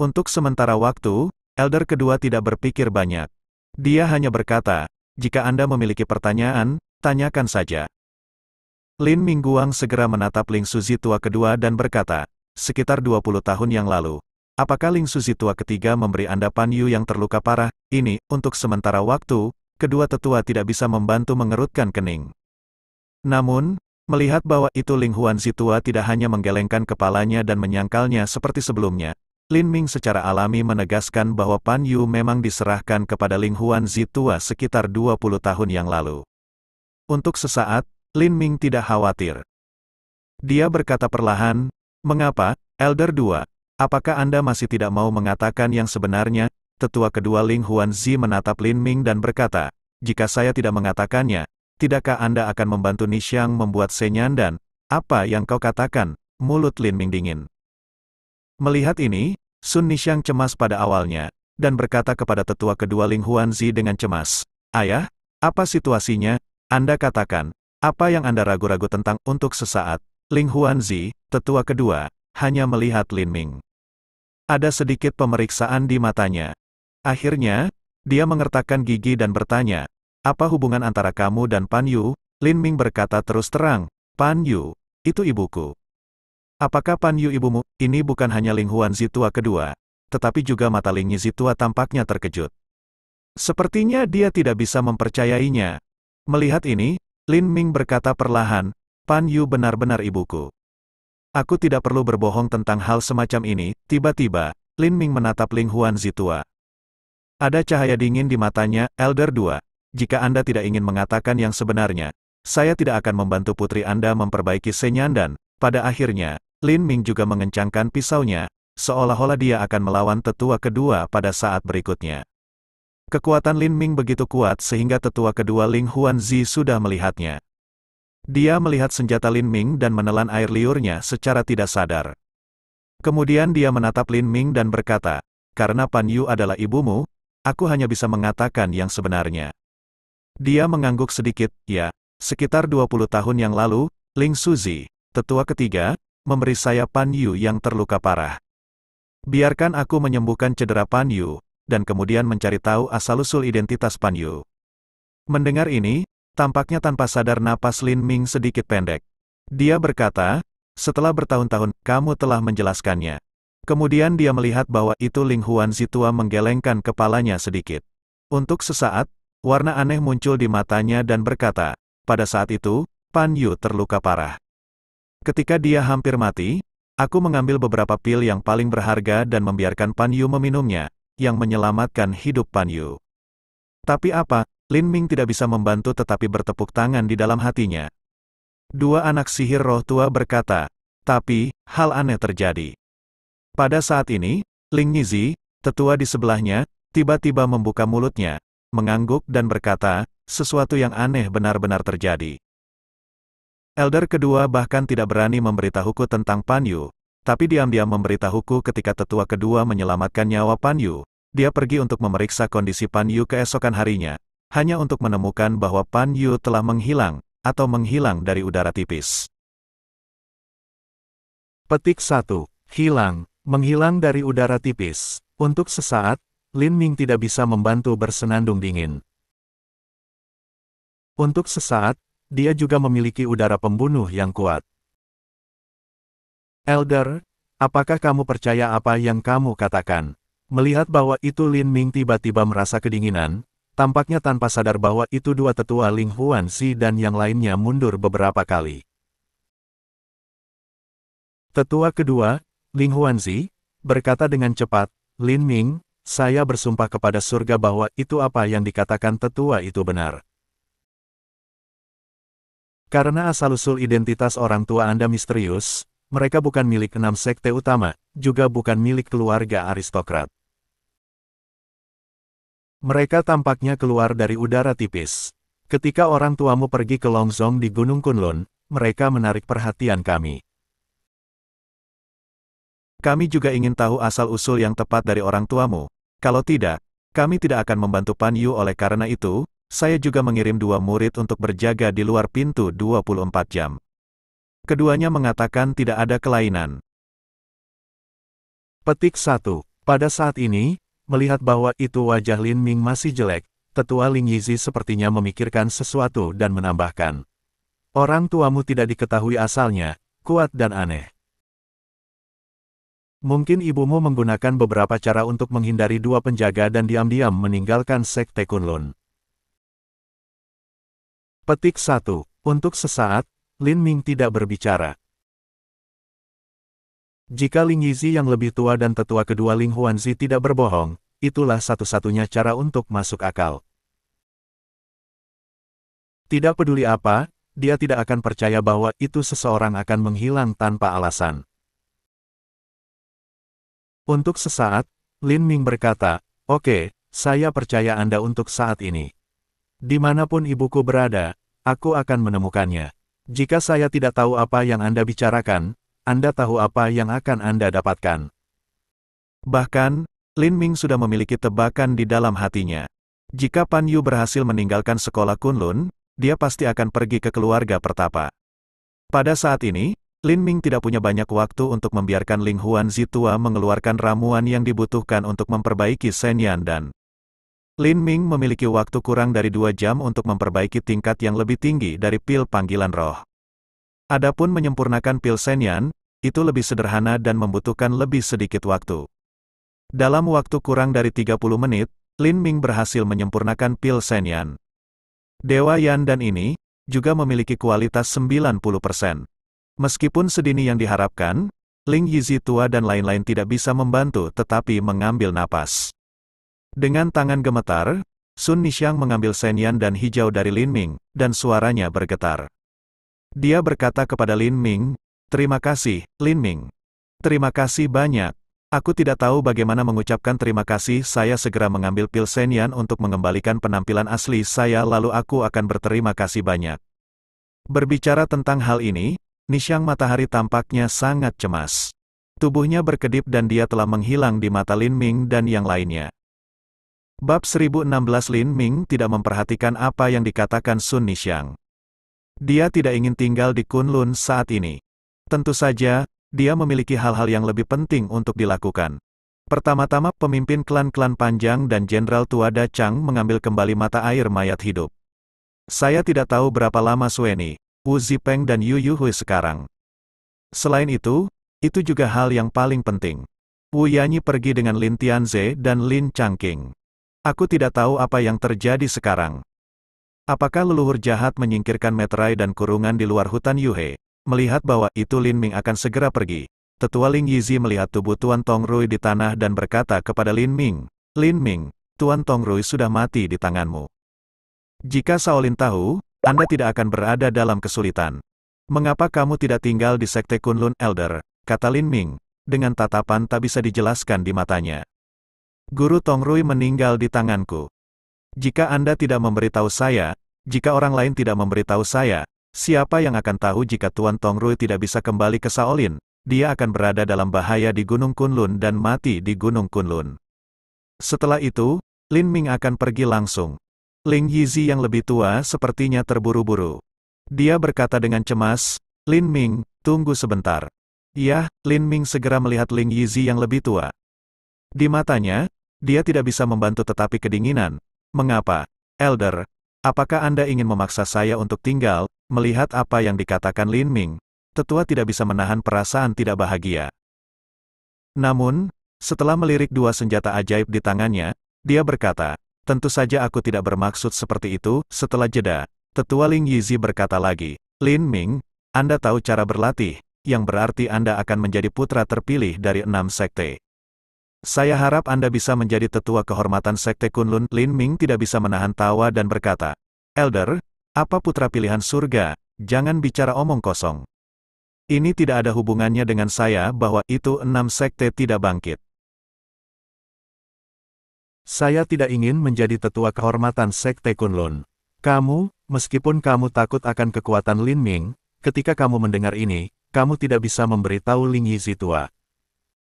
Untuk sementara waktu, Elder kedua tidak berpikir banyak. Dia hanya berkata, jika Anda memiliki pertanyaan, tanyakan saja. Lin Mingguang segera menatap Ling Suzi tua kedua dan berkata, sekitar 20 tahun yang lalu, apakah Ling Suzi tua ketiga memberi Anda Pan Yu yang terluka parah? Ini, untuk sementara waktu, kedua tetua tidak bisa membantu mengerutkan kening. Namun, melihat bahwa itu Ling Huanzi tua tidak hanya menggelengkan kepalanya dan menyangkalnya seperti sebelumnya, Lin Ming secara alami menegaskan bahwa Pan Yu memang diserahkan kepada Ling Huanzi tua sekitar 20 tahun yang lalu. Untuk sesaat, Lin Ming tidak khawatir. Dia berkata perlahan, mengapa, Elder 2, apakah Anda masih tidak mau mengatakan yang sebenarnya? Tetua kedua Ling Huanzi menatap Lin Ming dan berkata, jika saya tidak mengatakannya, tidakkah Anda akan membantu Nixiang membuat senyan dan, apa yang kau katakan? Mulut Lin Ming dingin. Melihat ini, Sun Nixiang cemas pada awalnya, dan berkata kepada tetua kedua Ling Huanzi dengan cemas, Ayah, apa situasinya? Anda katakan, apa yang Anda ragu-ragu tentang? Untuk sesaat, Ling Huanzi, tetua kedua, hanya melihat Lin Ming. Ada sedikit pemeriksaan di matanya. Akhirnya, dia mengertakkan gigi dan bertanya, apa hubungan antara kamu dan Pan Yu? Lin Ming berkata terus terang, Pan Yu, itu ibuku. Apakah Pan Yu ibumu? Ini bukan hanya Ling Huanzi tua kedua, tetapi juga mata Ling Yizi tua tampaknya terkejut. Sepertinya dia tidak bisa mempercayainya. Melihat ini, Lin Ming berkata perlahan, Pan Yu benar-benar ibuku. Aku tidak perlu berbohong tentang hal semacam ini. Tiba-tiba, Lin Ming menatap Ling Huanzi tua. Ada cahaya dingin di matanya, Elder 2. Jika Anda tidak ingin mengatakan yang sebenarnya, saya tidak akan membantu putri Anda memperbaiki senyan dan, pada akhirnya, Lin Ming juga mengencangkan pisaunya, seolah-olah dia akan melawan tetua kedua pada saat berikutnya. Kekuatan Lin Ming begitu kuat sehingga tetua kedua Ling Huanzi sudah melihatnya. Dia melihat senjata Lin Ming dan menelan air liurnya secara tidak sadar. Kemudian dia menatap Lin Ming dan berkata, karena Pan Yu adalah ibumu, aku hanya bisa mengatakan yang sebenarnya. Dia mengangguk sedikit, ya, sekitar 20 tahun yang lalu, Ling Suzi, tetua ketiga, memberi saya Pan Yu yang terluka parah. Biarkan aku menyembuhkan cedera Pan Yu, dan kemudian mencari tahu asal-usul identitas Pan Yu. Mendengar ini, tampaknya tanpa sadar napas Lin Ming sedikit pendek. Dia berkata, setelah bertahun-tahun, kamu telah menjelaskannya. Kemudian dia melihat bahwa itu Ling Huanzi tua menggelengkan kepalanya sedikit. Untuk sesaat, warna aneh muncul di matanya dan berkata, pada saat itu, Pan Yu terluka parah. Ketika dia hampir mati, Aku mengambil beberapa pil yang paling berharga dan membiarkan Pan Yu meminumnya, yang menyelamatkan hidup Pan Yu. Tapi apa? Lin Ming tidak bisa membantu tetapi bertepuk tangan di dalam hatinya. Dua anak sihir roh tua berkata, tapi, hal aneh terjadi. Pada saat ini, Ling Yizi, tetua di sebelahnya, tiba-tiba membuka mulutnya, mengangguk dan berkata, sesuatu yang aneh benar-benar terjadi. Elder kedua bahkan tidak berani memberitahuku tentang Pan Yu, tapi diam-diam memberitahuku ketika tetua kedua menyelamatkan nyawa Pan Yu. Dia pergi untuk memeriksa kondisi Pan Yu keesokan harinya, hanya untuk menemukan bahwa Pan Yu telah menghilang, atau menghilang dari udara tipis. Petik 1. Hilang, menghilang dari udara tipis. Untuk sesaat, Lin Ming tidak bisa membantu bersenandung dingin. Untuk sesaat, dia juga memiliki udara pembunuh yang kuat. Elder, apakah kamu percaya apa yang kamu katakan? Melihat bahwa itu Lin Ming tiba-tiba merasa kedinginan, tampaknya tanpa sadar bahwa itu dua tetua Ling Huanzi dan yang lainnya mundur beberapa kali. Tetua kedua, Ling Huanzi, berkata dengan cepat, Lin Ming, saya bersumpah kepada surga bahwa itu apa yang dikatakan tetua itu benar. Karena asal-usul identitas orang tua Anda misterius, mereka bukan milik 6 sekte utama, juga bukan milik keluarga aristokrat. Mereka tampaknya keluar dari udara tipis. Ketika orang tuamu pergi ke Longzong di Gunung Kunlun, mereka menarik perhatian kami. Kami juga ingin tahu asal-usul yang tepat dari orang tuamu. Kalau tidak, kami tidak akan membantu Pan Yu. Oleh karena itu, saya juga mengirim 2 murid untuk berjaga di luar pintu 24 jam. Keduanya mengatakan tidak ada kelainan. Petik 1. Pada saat ini, melihat bahwa itu wajah Lin Ming masih jelek, tetua Ling Yizi sepertinya memikirkan sesuatu dan menambahkan. Orang tuamu tidak diketahui asalnya, kuat dan aneh. Mungkin ibumu menggunakan beberapa cara untuk menghindari 2 penjaga dan diam-diam meninggalkan sekte Kunlun. Petik 1. Untuk sesaat, Lin Ming tidak berbicara. Jika Ling Yizi yang lebih tua dan tetua kedua Ling Huanzi tidak berbohong, itulah satu-satunya cara untuk masuk akal. Tidak peduli apa, dia tidak akan percaya bahwa itu seseorang akan menghilang tanpa alasan. Untuk sesaat, Lin Ming berkata, oke, saya percaya Anda untuk saat ini. Dimanapun ibuku berada, aku akan menemukannya. Jika saya tidak tahu apa yang Anda bicarakan, Anda tahu apa yang akan Anda dapatkan. Bahkan, Lin Ming sudah memiliki tebakan di dalam hatinya. Jika Pan Yu berhasil meninggalkan sekolah Kunlun, dia pasti akan pergi ke keluarga pertapa. Pada saat ini, Lin Ming tidak punya banyak waktu untuk membiarkan Ling Huanzi tua mengeluarkan ramuan yang dibutuhkan untuk memperbaiki Shen Yan dan Lin Ming memiliki waktu kurang dari 2 jam untuk memperbaiki tingkat yang lebih tinggi dari pil panggilan roh. Adapun menyempurnakan pil Shen Yan, itu lebih sederhana dan membutuhkan lebih sedikit waktu. Dalam waktu kurang dari 30 menit, Lin Ming berhasil menyempurnakan pil Shen Yan. Dewa Yan dan ini, juga memiliki kualitas 90%. Meskipun sedini yang diharapkan, Ling Yizi tua dan lain-lain tidak bisa membantu tetapi mengambil napas. Dengan tangan gemetar, Sun Nixiang mengambil Shen Yan dan hijau dari Lin Ming, dan suaranya bergetar. Dia berkata kepada Lin Ming, terima kasih, Lin Ming. Terima kasih banyak. Aku tidak tahu bagaimana mengucapkan terima kasih. Saya segera mengambil pil Shen Yan untuk mengembalikan penampilan asli saya lalu aku akan berterima kasih banyak. Berbicara tentang hal ini, Nixiang matahari tampaknya sangat cemas. Tubuhnya berkedip dan dia telah menghilang di mata Lin Ming dan yang lainnya. Bab 1016 Lin Ming tidak memperhatikan apa yang dikatakan Sun Nixiang. Dia tidak ingin tinggal di Kunlun saat ini. Tentu saja, dia memiliki hal-hal yang lebih penting untuk dilakukan. Pertama-tama pemimpin klan-klan Panjang dan Jenderal tua Da Chang mengambil kembali mata air mayat hidup. Saya tidak tahu berapa lama Sueni, Wu Zipeng dan Yu Yuhui sekarang. Selain itu juga hal yang paling penting. Wu Yanyi pergi dengan Lin Tianze dan Lin Changqing. Aku tidak tahu apa yang terjadi sekarang. Apakah leluhur jahat menyingkirkan meterai dan kurungan di luar hutan Yuhe? Melihat bahwa itu Lin Ming akan segera pergi. Tetua Ling Yizi melihat tubuh Tuan Tongrui di tanah dan berkata kepada Lin Ming, "Lin Ming, Tuan Tongrui sudah mati di tanganmu. Jika Shaolin tahu, Anda tidak akan berada dalam kesulitan. Mengapa kamu tidak tinggal di Sekte Kunlun Elder?" kata Lin Ming, dengan tatapan tak bisa dijelaskan di matanya. "Guru Tongrui meninggal di tanganku. Jika Anda tidak memberitahu saya, jika orang lain tidak memberitahu saya, siapa yang akan tahu jika Tuan Tongrui tidak bisa kembali ke Shaolin? Dia akan berada dalam bahaya di Gunung Kunlun dan mati di Gunung Kunlun. Setelah itu, Lin Ming akan pergi langsung." Ling Yizi yang lebih tua sepertinya terburu-buru. Dia berkata dengan cemas, "Lin Ming, tunggu sebentar." Ya, Lin Ming segera melihat Ling Yizi yang lebih tua. Di matanya, dia tidak bisa membantu tetapi kedinginan. "Mengapa, Elder? Apakah Anda ingin memaksa saya untuk tinggal?" Melihat apa yang dikatakan Lin Ming, tetua tidak bisa menahan perasaan tidak bahagia. Namun, setelah melirik dua senjata ajaib di tangannya, dia berkata, "Tentu saja aku tidak bermaksud seperti itu." Setelah jeda, tetua Ling Yizi berkata lagi, "Lin Ming, Anda tahu cara berlatih, yang berarti Anda akan menjadi putra terpilih dari 6 sekte. Saya harap Anda bisa menjadi tetua kehormatan Sekte Kunlun." Lin Ming tidak bisa menahan tawa dan berkata, "Elder, apa putra pilihan surga? Jangan bicara omong kosong. Ini tidak ada hubungannya dengan saya bahwa itu 6 sekte tidak bangkit. Saya tidak ingin menjadi tetua kehormatan Sekte Kunlun. Kamu, meskipun kamu takut akan kekuatan Lin Ming, ketika kamu mendengar ini, kamu tidak bisa memberitahu Ling Yizi tua."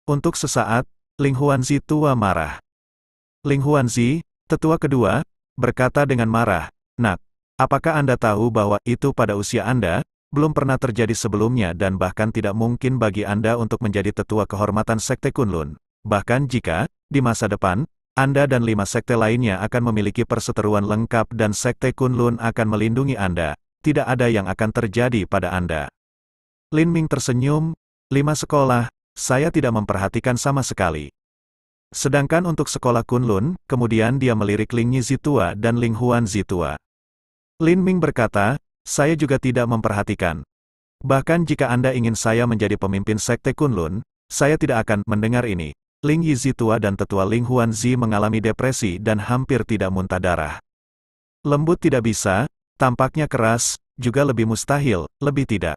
Untuk sesaat, Ling Huanzi tua marah. Ling Huanzi, tetua kedua, berkata dengan marah, "Nak, apakah Anda tahu bahwa itu pada usia Anda, belum pernah terjadi sebelumnya dan bahkan tidak mungkin bagi Anda untuk menjadi tetua kehormatan Sekte Kunlun. Bahkan jika, di masa depan, Anda dan 5 sekte lainnya akan memiliki perseteruan lengkap dan Sekte Kunlun akan melindungi Anda, tidak ada yang akan terjadi pada Anda." Lin Ming tersenyum, 5 sekolah, saya tidak memperhatikan sama sekali. Sedangkan untuk sekolah Kunlun, kemudian dia melirik Ling Yizi tua dan Ling Huanzi tua. Lin Ming berkata, "Saya juga tidak memperhatikan. Bahkan jika Anda ingin saya menjadi pemimpin Sekte Kunlun, saya tidak akan mendengar ini." Ling Yizi tua dan tetua Ling Huanzi mengalami depresi dan hampir tidak muntah darah. Lembut tidak bisa, tampaknya keras, juga lebih mustahil, lebih tidak.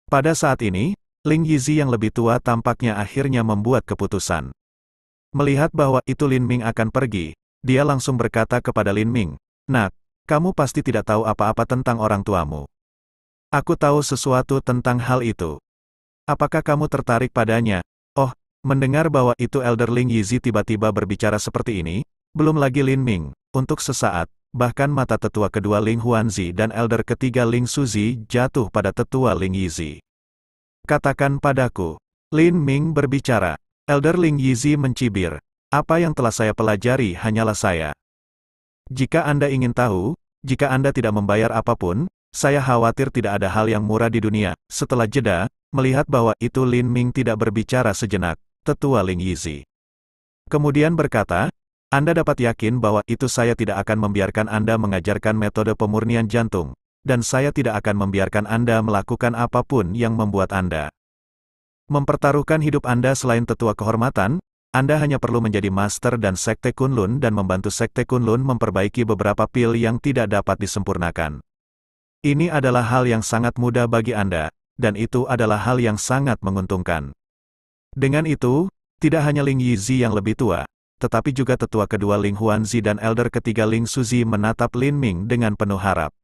Pada saat ini, Ling Yizi yang lebih tua tampaknya akhirnya membuat keputusan. Melihat bahwa itu Lin Ming akan pergi, dia langsung berkata kepada Lin Ming, "Nak, kamu pasti tidak tahu apa-apa tentang orang tuamu. Aku tahu sesuatu tentang hal itu. Apakah kamu tertarik padanya?" Oh, mendengar bahwa itu Elder Ling Yizi tiba-tiba berbicara seperti ini, belum lagi Lin Ming, untuk sesaat, bahkan mata tetua kedua Ling Huanzi dan Elder ketiga Ling Suzi jatuh pada tetua Ling Yizi. "Katakan padaku." Lin Ming berbicara. Elder Ling Yizi mencibir, "Apa yang telah saya pelajari hanyalah saya. Jika Anda ingin tahu, jika Anda tidak membayar apapun, saya khawatir tidak ada hal yang murah di dunia." Setelah jeda, melihat bahwa itu Lin Ming tidak berbicara sejenak, tetua Ling Yizi kemudian berkata, "Anda dapat yakin bahwa itu saya tidak akan membiarkan Anda mengajarkan metode pemurnian jantung, dan saya tidak akan membiarkan Anda melakukan apapun yang membuat Anda mempertaruhkan hidup Anda selain tetua kehormatan. Anda hanya perlu menjadi master dan Sekte Kunlun dan membantu Sekte Kunlun memperbaiki beberapa pil yang tidak dapat disempurnakan. Ini adalah hal yang sangat mudah bagi Anda, dan itu adalah hal yang sangat menguntungkan." Dengan itu, tidak hanya Ling Yizi yang lebih tua, tetapi juga tetua kedua Ling Huanzi dan Elder ketiga Ling Suzi menatap Lin Ming dengan penuh harap.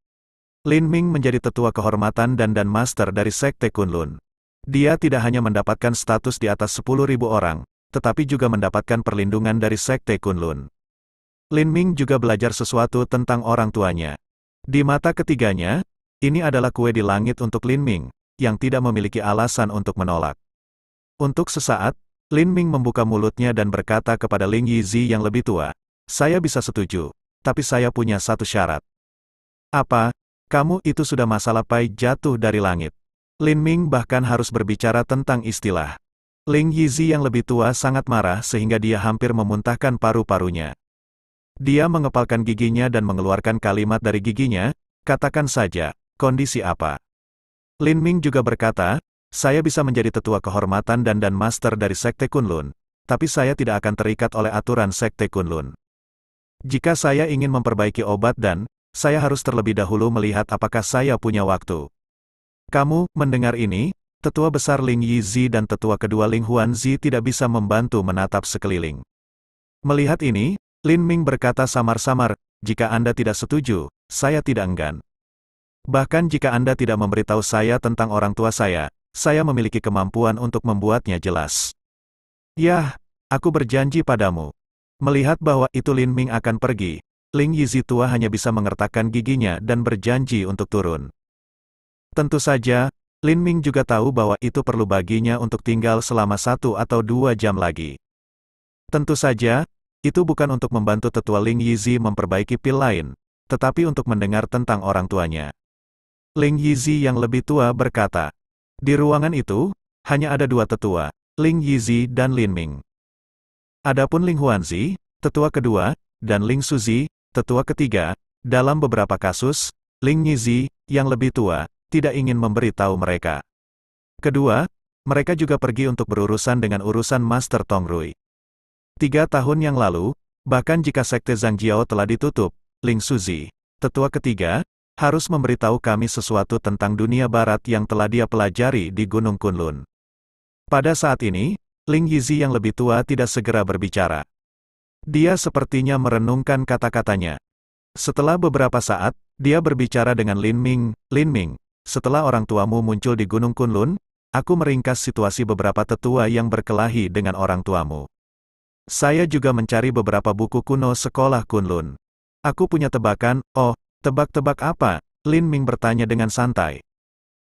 Lin Ming menjadi tetua kehormatan dan master dari Sekte Kunlun. Dia tidak hanya mendapatkan status di atas 10.000 orang, tetapi juga mendapatkan perlindungan dari Sekte Kunlun. Lin Ming juga belajar sesuatu tentang orang tuanya. Di mata ketiganya, ini adalah kue di langit untuk Lin Ming, yang tidak memiliki alasan untuk menolak. Untuk sesaat, Lin Ming membuka mulutnya dan berkata kepada Ling Yizi yang lebih tua, "Saya bisa setuju, tapi saya punya satu syarat." "Apa? Kamu itu sudah masalah pai jatuh dari langit." Lin Ming bahkan harus berbicara tentang istilah. Ling Yizi yang lebih tua sangat marah sehingga dia hampir memuntahkan paru-parunya. Dia mengepalkan giginya dan mengeluarkan kalimat dari giginya, "Katakan saja, kondisi apa?" Lin Ming juga berkata, saya bisa menjadi tetua kehormatan dan master dari Sekte Kunlun, tapi saya tidak akan terikat oleh aturan Sekte Kunlun. Jika saya ingin memperbaiki obat saya harus terlebih dahulu melihat apakah saya punya waktu. Kamu, mendengar ini, tetua besar Ling Yizi dan tetua kedua Ling Huanzi tidak bisa membantu menatap sekeliling. Melihat ini, Lin Ming berkata samar-samar, jika Anda tidak setuju, saya tidak enggan. Bahkan jika Anda tidak memberitahu saya tentang orang tua saya memiliki kemampuan untuk membuatnya jelas. Yah, aku berjanji padamu. Melihat bahwa itu Lin Ming akan pergi, Ling Yizi tua hanya bisa mengertakkan giginya dan berjanji untuk turun. Tentu saja, Lin Ming juga tahu bahwa itu perlu baginya untuk tinggal selama 1 atau 2 jam lagi. Tentu saja, itu bukan untuk membantu tetua Ling Yizi memperbaiki pil lain, tetapi untuk mendengar tentang orang tuanya. Ling Yizi yang lebih tua berkata, di ruangan itu, hanya ada 2 tetua, Ling Yizi dan Lin Ming. Adapun Ling Huanzi, tetua kedua, dan Ling Suzi, tetua ketiga, dalam beberapa kasus, Ling Yizi, yang lebih tua, tidak ingin memberitahu mereka. Kedua, mereka juga pergi untuk berurusan dengan urusan Master Tong Rui. 3 tahun yang lalu, bahkan jika Sekte Zhangjiao telah ditutup, Ling Suzi, tetua ketiga, harus memberitahu kami sesuatu tentang dunia barat yang telah dia pelajari di Gunung Kunlun. Pada saat ini, Ling Yizi yang lebih tua tidak segera berbicara. Dia sepertinya merenungkan kata-katanya. Setelah beberapa saat, dia berbicara dengan Lin Ming, Lin Ming, setelah orang tuamu muncul di Gunung Kunlun, aku meringkas situasi beberapa tetua yang berkelahi dengan orang tuamu. Saya juga mencari beberapa buku kuno sekolah Kunlun. Aku punya tebakan, tebak-tebak apa? Lin Ming bertanya dengan santai.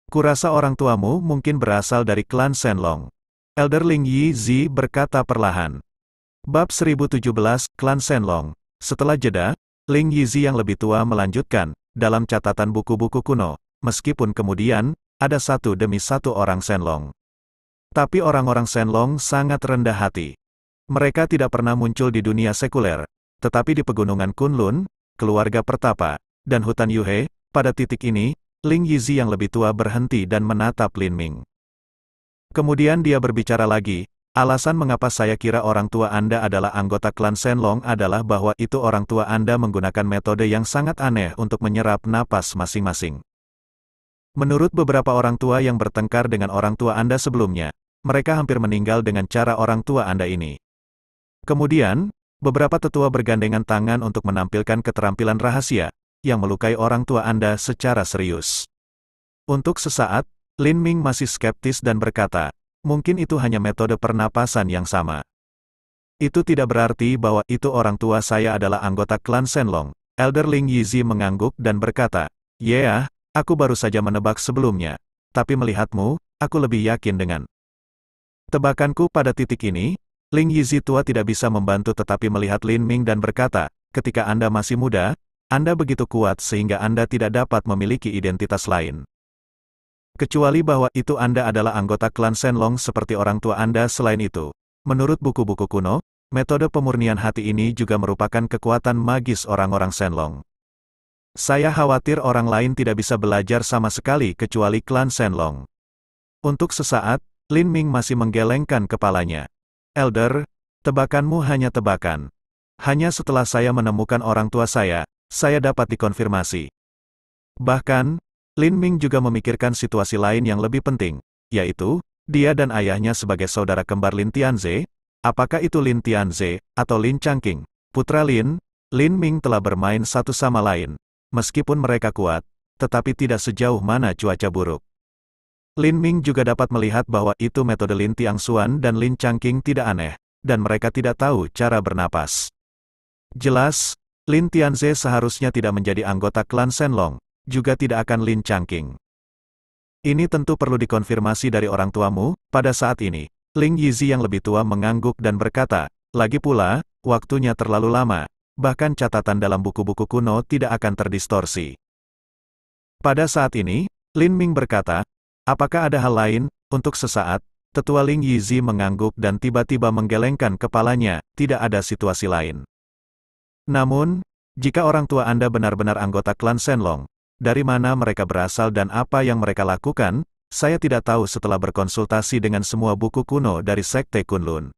Kurasa orang tuamu mungkin berasal dari klan Shenlong. Elder Ling Yizi berkata perlahan. Bab 1017, Klan Shenlong. Setelah jeda, Ling Yizi yang lebih tua melanjutkan, dalam catatan buku-buku kuno, meskipun kemudian, ada 1 demi 1 orang Shenlong. Tapi orang-orang Shenlong sangat rendah hati. Mereka tidak pernah muncul di dunia sekuler, tetapi di pegunungan Kunlun, keluarga pertapa, dan hutan Yuhe, pada titik ini, Ling Yizi yang lebih tua berhenti dan menatap Lin Ming. Kemudian dia berbicara lagi, alasan mengapa saya kira orang tua Anda adalah anggota klan Shenlong adalah bahwa itu orang tua Anda menggunakan metode yang sangat aneh untuk menyerap napas masing-masing. Menurut beberapa orang tua yang bertengkar dengan orang tua Anda sebelumnya, mereka hampir meninggal dengan cara orang tua Anda ini. Kemudian, beberapa tetua bergandengan tangan untuk menampilkan keterampilan rahasia, yang melukai orang tua Anda secara serius. Untuk sesaat, Lin Ming masih skeptis dan berkata, mungkin itu hanya metode pernapasan yang sama. Itu tidak berarti bahwa itu orang tua saya adalah anggota klan Shenlong. Elder Ling Yizi mengangguk dan berkata, aku baru saja menebak sebelumnya. Tapi melihatmu, aku lebih yakin dengan tebakanku pada titik ini. Ling Yizi tua tidak bisa membantu tetapi melihat Lin Ming dan berkata, ketika Anda masih muda, Anda begitu kuat sehingga Anda tidak dapat memiliki identitas lain. Kecuali bahwa itu Anda adalah anggota klan Shenlong seperti orang tua Anda selain itu. Menurut buku-buku kuno, metode pemurnian hati ini juga merupakan kekuatan magis orang-orang Shenlong. Saya khawatir orang lain tidak bisa belajar sama sekali kecuali klan Shenlong. Untuk sesaat, Lin Ming masih menggelengkan kepalanya. Elder, tebakanmu hanya tebakan. Hanya setelah saya menemukan orang tua saya dapat dikonfirmasi. Bahkan, Lin Ming juga memikirkan situasi lain yang lebih penting, yaitu, dia dan ayahnya sebagai saudara kembar Lin Tianze. Apakah itu Lin Tianze, atau Lin Changqing, putra Lin Ming telah bermain satu sama lain. Meskipun mereka kuat, tetapi tidak sejauh mana cuaca buruk. Lin Ming juga dapat melihat bahwa itu metode Lin Tiangxuan dan Lin Changqing tidak aneh, dan mereka tidak tahu cara bernapas. Jelas, Lin Tianze seharusnya tidak menjadi anggota klan Shenlong, juga tidak akan Lin Changqing. Ini tentu perlu dikonfirmasi dari orang tuamu. Pada saat ini, Ling Yizi yang lebih tua mengangguk dan berkata, lagi pula, waktunya terlalu lama, bahkan catatan dalam buku-buku kuno tidak akan terdistorsi. Pada saat ini, Lin Ming berkata, apakah ada hal lain? Untuk sesaat, tetua Ling Yizi mengangguk dan tiba-tiba menggelengkan kepalanya, tidak ada situasi lain. Namun, jika orang tua Anda benar-benar anggota klan Shenlong, dari mana mereka berasal dan apa yang mereka lakukan? saya tidak tahu setelah berkonsultasi dengan semua buku kuno dari Sekte Kunlun.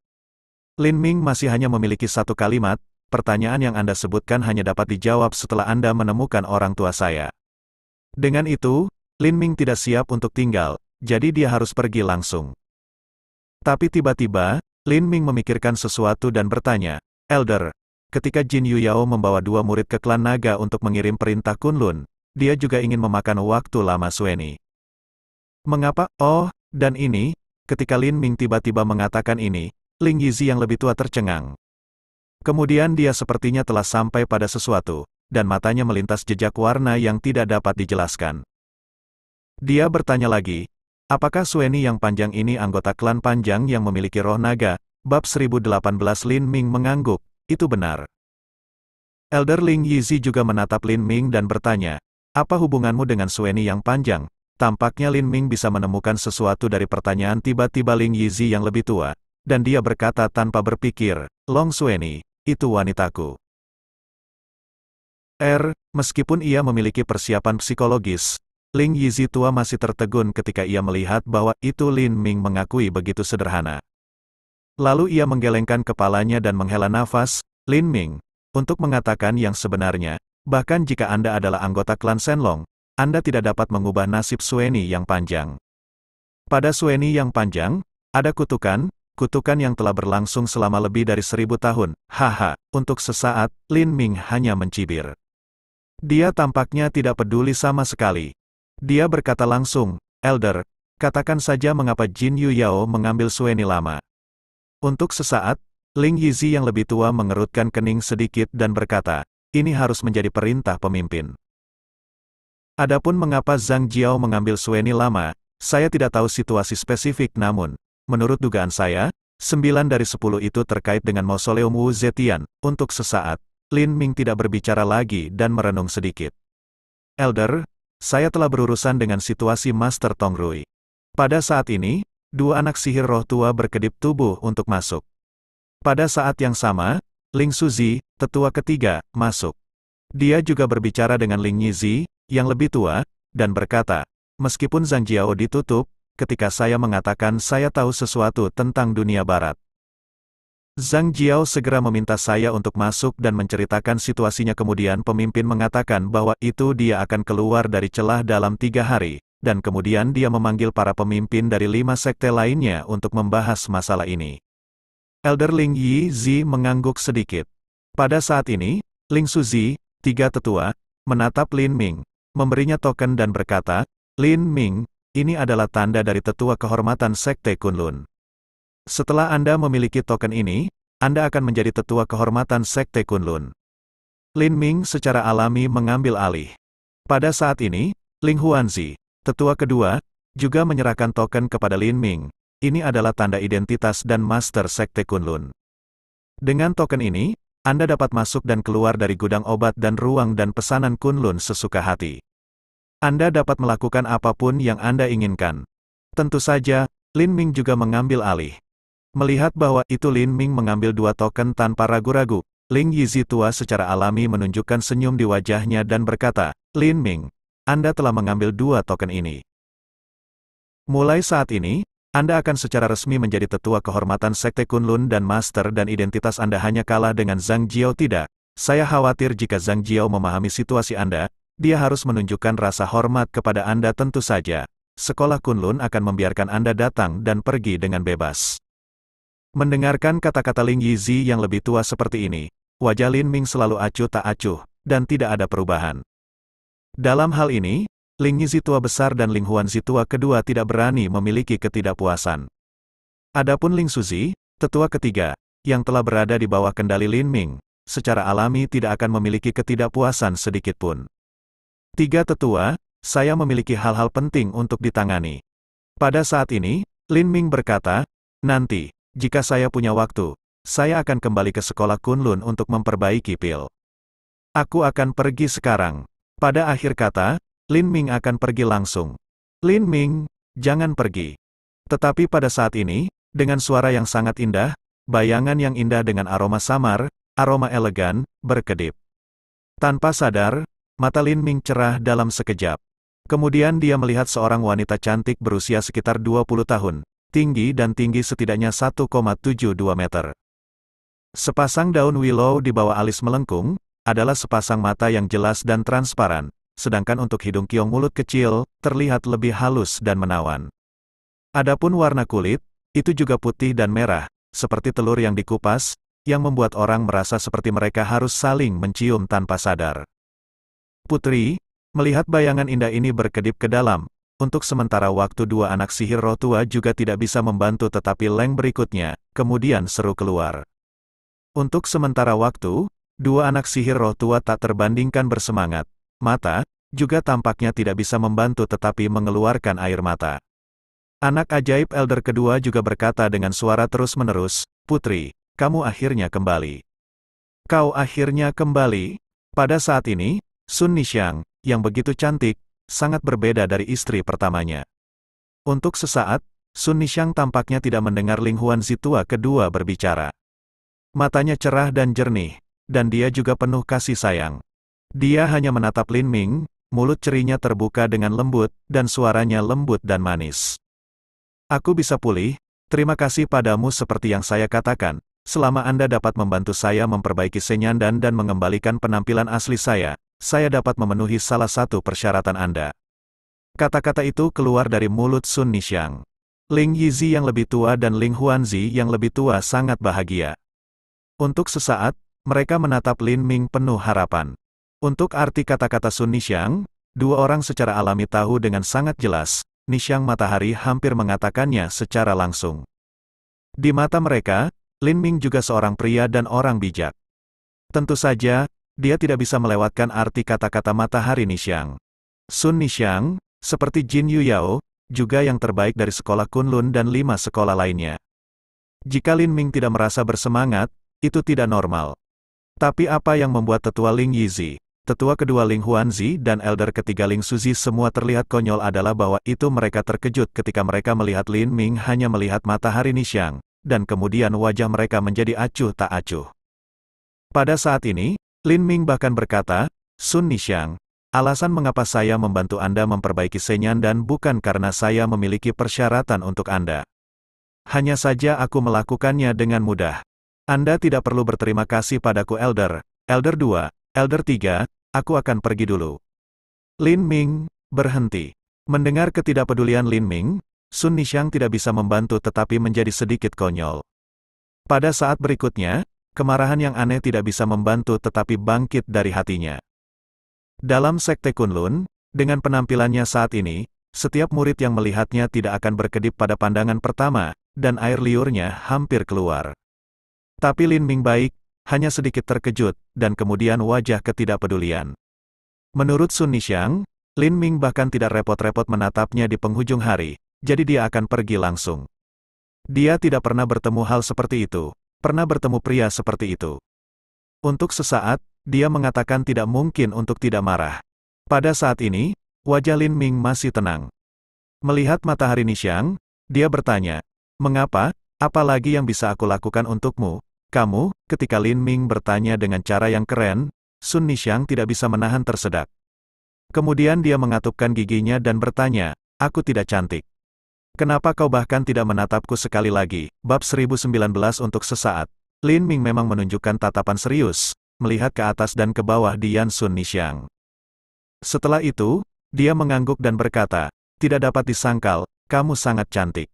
Lin Ming masih hanya memiliki satu kalimat, pertanyaan yang Anda sebutkan hanya dapat dijawab setelah Anda menemukan orang tua saya. Dengan itu, Lin Ming tidak siap untuk tinggal, jadi dia harus pergi langsung. Tapi tiba-tiba, Lin Ming memikirkan sesuatu dan bertanya, Elder, ketika Jin Yuyao membawa 2 murid ke klan naga untuk mengirim perintah Kunlun, dia juga ingin memakan waktu lama Sueni. Mengapa? Oh, dan ini, ketika Lin Ming tiba-tiba mengatakan ini, Ling Yizi yang lebih tua tercengang. Kemudian dia sepertinya telah sampai pada sesuatu, dan matanya melintas jejak warna yang tidak dapat dijelaskan. Dia bertanya lagi, apakah Sueni yang panjang ini anggota klan panjang yang memiliki roh naga? Bab 1018 Lin Ming mengangguk, itu benar. Elder Ling Yizi juga menatap Lin Ming dan bertanya, apa hubunganmu dengan Sueni yang panjang? Tampaknya Lin Ming bisa menemukan sesuatu dari pertanyaan tiba-tiba Ling Yizi yang lebih tua, dan dia berkata tanpa berpikir, Long Sueni, itu wanitaku. Meskipun ia memiliki persiapan psikologis, Ling Yizi tua masih tertegun ketika ia melihat bahwa itu Lin Ming mengakui begitu sederhana. Lalu ia menggelengkan kepalanya dan menghela nafas, Lin Ming, untuk mengatakan yang sebenarnya, bahkan jika Anda adalah anggota klan Shenlong, Anda tidak dapat mengubah nasib Sueni yang panjang. Pada Sueni yang panjang, ada kutukan yang telah berlangsung selama lebih dari 1000 tahun, haha, untuk sesaat, Lin Ming hanya mencibir. Dia tampaknya tidak peduli sama sekali. Dia berkata langsung, Elder, katakan saja mengapa Jin Yuyao mengambil Sueni lama. Untuk sesaat, Ling Yizi yang lebih tua mengerutkan kening sedikit dan berkata, ini harus menjadi perintah pemimpin. Adapun mengapa Zhang Jiao mengambil Sueni lama, saya tidak tahu situasi spesifik namun, menurut dugaan saya, 9 dari 10 itu terkait dengan mausoleum Wu Zetian. Untuk sesaat, Lin Ming tidak berbicara lagi dan merenung sedikit. Elder, saya telah berurusan dengan situasi Master Tong Rui. Pada saat ini, 2 anak sihir roh tua berkedip tubuh untuk masuk. Pada saat yang sama, Ling Suzi, tetua ketiga, masuk. Dia juga berbicara dengan Ling Yizi, yang lebih tua, dan berkata, meskipun Zhang Jiao ditutup, ketika saya mengatakan saya tahu sesuatu tentang dunia barat. Zhang Jiao segera meminta saya untuk masuk dan menceritakan situasinya, kemudian pemimpin mengatakan bahwa itu dia akan keluar dari celah dalam 3 hari, dan kemudian dia memanggil para pemimpin dari 5 sekte lainnya untuk membahas masalah ini. Elder Ling Yizi mengangguk sedikit. Pada saat ini, Ling Suzi, 3 tetua, menatap Lin Ming, memberinya token dan berkata, Lin Ming, ini adalah tanda dari tetua kehormatan Sekte Kunlun. Setelah Anda memiliki token ini, Anda akan menjadi tetua kehormatan Sekte Kunlun. Lin Ming secara alami mengambil alih. Pada saat ini, Ling Huanzi, tetua kedua, juga menyerahkan token kepada Lin Ming. Ini adalah tanda identitas dan master Sekte Kunlun. Dengan token ini, Anda dapat masuk dan keluar dari gudang obat dan ruang dan pesanan Kunlun sesuka hati. Anda dapat melakukan apapun yang Anda inginkan. Tentu saja, Lin Ming juga mengambil alih. Melihat bahwa itu Lin Ming mengambil 2 token tanpa ragu-ragu, Ling Yizi tua secara alami menunjukkan senyum di wajahnya dan berkata, Lin Ming, Anda telah mengambil 2 token ini. Mulai saat ini, Anda akan secara resmi menjadi tetua kehormatan Sekte Kunlun dan master dan identitas Anda hanya kalah dengan Zhang Jiao tidak. Saya khawatir jika Zhang Jiao memahami situasi Anda, dia harus menunjukkan rasa hormat kepada Anda tentu saja. Sekolah Kunlun akan membiarkan Anda datang dan pergi dengan bebas. Mendengarkan kata-kata Ling Yizi yang lebih tua seperti ini, wajah Lin Ming selalu acuh tak acuh, dan tidak ada perubahan. Dalam hal ini, Ling Yizi tua besar dan Ling Huanzi tua kedua tidak berani memiliki ketidakpuasan. Adapun Ling Suzi, tetua ketiga, yang telah berada di bawah kendali Lin Ming, secara alami tidak akan memiliki ketidakpuasan sedikitpun. 3 tetua, saya memiliki hal-hal penting untuk ditangani. Pada saat ini, Lin Ming berkata, nanti, jika saya punya waktu, saya akan kembali ke sekolah Kunlun untuk memperbaiki pil. Aku akan pergi sekarang. Pada akhir kata, Lin Ming akan pergi langsung. Lin Ming, jangan pergi. Tetapi pada saat ini, dengan suara yang sangat indah, bayangan yang indah dengan aroma samar, aroma elegan, berkedip. Tanpa sadar, mata Lin Ming cerah dalam sekejap. Kemudian dia melihat seorang wanita cantik berusia sekitar 20 tahun, tinggi dan tinggi setidaknya 1,72 meter. Sepasang daun willow di bawah alis melengkung, adalah sepasang mata yang jelas dan transparan, sedangkan untuk hidung kiong mulut kecil, terlihat lebih halus dan menawan. Adapun warna kulit, itu juga putih dan merah, seperti telur yang dikupas, yang membuat orang merasa seperti mereka harus saling mencium tanpa sadar. Putri, melihat bayangan indah ini berkedip ke dalam, untuk sementara waktu dua anak sihir roh tua juga tidak bisa membantu tetapi Leng berikutnya, kemudian seru keluar. Untuk sementara waktu, dua anak sihir roh tua tak terbandingkan bersemangat, mata, juga tampaknya tidak bisa membantu tetapi mengeluarkan air mata. Anak ajaib Elder kedua juga berkata dengan suara terus-menerus, "Putri, kamu akhirnya kembali. Kau akhirnya kembali." Pada saat ini, Sun Nixiang, yang begitu cantik, sangat berbeda dari istri pertamanya. Untuk sesaat, Sun Nixiang tampaknya tidak mendengar Ling Huanzi tua kedua berbicara. Matanya cerah dan jernih, dan dia juga penuh kasih sayang. Dia hanya menatap Lin Ming, mulut cerinya terbuka dengan lembut, dan suaranya lembut dan manis. "Aku bisa pulih, terima kasih padamu seperti yang saya katakan, selama Anda dapat membantu saya memperbaiki Senyandan dan mengembalikan penampilan asli saya dapat memenuhi salah satu persyaratan Anda." Kata-kata itu keluar dari mulut Sun Nixiang. Ling Yizi yang lebih tua dan Ling Huanzi yang lebih tua sangat bahagia. Untuk sesaat, mereka menatap Lin Ming penuh harapan. Untuk arti kata-kata Sun Nixiang, dua orang secara alami tahu dengan sangat jelas, Nixiang Matahari hampir mengatakannya secara langsung. Di mata mereka, Lin Ming juga seorang pria dan orang bijak. Tentu saja, dia tidak bisa melewatkan arti kata-kata Matahari Nixiang. Sun Nixiang, seperti Jin Yuyao, juga yang terbaik dari sekolah Kunlun dan 5 sekolah lainnya. Jika Lin Ming tidak merasa bersemangat, itu tidak normal. Tapi apa yang membuat tetua Ling Yizi, tetua kedua Ling Huanzi dan elder ketiga Ling Suzi semua terlihat konyol adalah bahwa itu mereka terkejut ketika mereka melihat Lin Ming hanya melihat Matahari Nixiang, dan kemudian wajah mereka menjadi acuh tak acuh. Pada saat ini, Lin Ming bahkan berkata, "Sun Nixiang, alasan mengapa saya membantu Anda memperbaiki Senyandan bukan karena saya memiliki persyaratan untuk Anda. Hanya saja aku melakukannya dengan mudah. Anda tidak perlu berterima kasih padaku Elder 2, Elder 3, aku akan pergi dulu." Lin Ming berhenti. Mendengar ketidakpedulian Lin Ming, Sun Nixiang tidak bisa membantu tetapi menjadi sedikit konyol. Pada saat berikutnya, kemarahan yang aneh tidak bisa membantu tetapi bangkit dari hatinya. Dalam sekte Kunlun, dengan penampilannya saat ini, setiap murid yang melihatnya tidak akan berkedip pada pandangan pertama, dan air liurnya hampir keluar. Tapi Lin Ming baik, hanya sedikit terkejut, dan kemudian wajah ketidakpedulian. Menurut Sun Nixiang, Lin Ming bahkan tidak repot-repot menatapnya di penghujung hari, jadi dia akan pergi langsung. Dia tidak pernah bertemu hal seperti itu, pernah bertemu pria seperti itu. Untuk sesaat, dia mengatakan tidak mungkin untuk tidak marah. Pada saat ini, wajah Lin Ming masih tenang. Melihat Matahari Nixiang, dia bertanya, "Mengapa? Apa lagi yang bisa aku lakukan untukmu?" "Kamu," ketika Lin Ming bertanya dengan cara yang keren, Sun Nixiang tidak bisa menahan tersedak. Kemudian dia mengatupkan giginya dan bertanya, "Aku tidak cantik. Kenapa kau bahkan tidak menatapku sekali lagi?" Bab 1019 Untuk sesaat, Lin Ming memang menunjukkan tatapan serius, melihat ke atas dan ke bawah Dian Sun Nixiang. Setelah itu, dia mengangguk dan berkata, "Tidak dapat disangkal, kamu sangat cantik.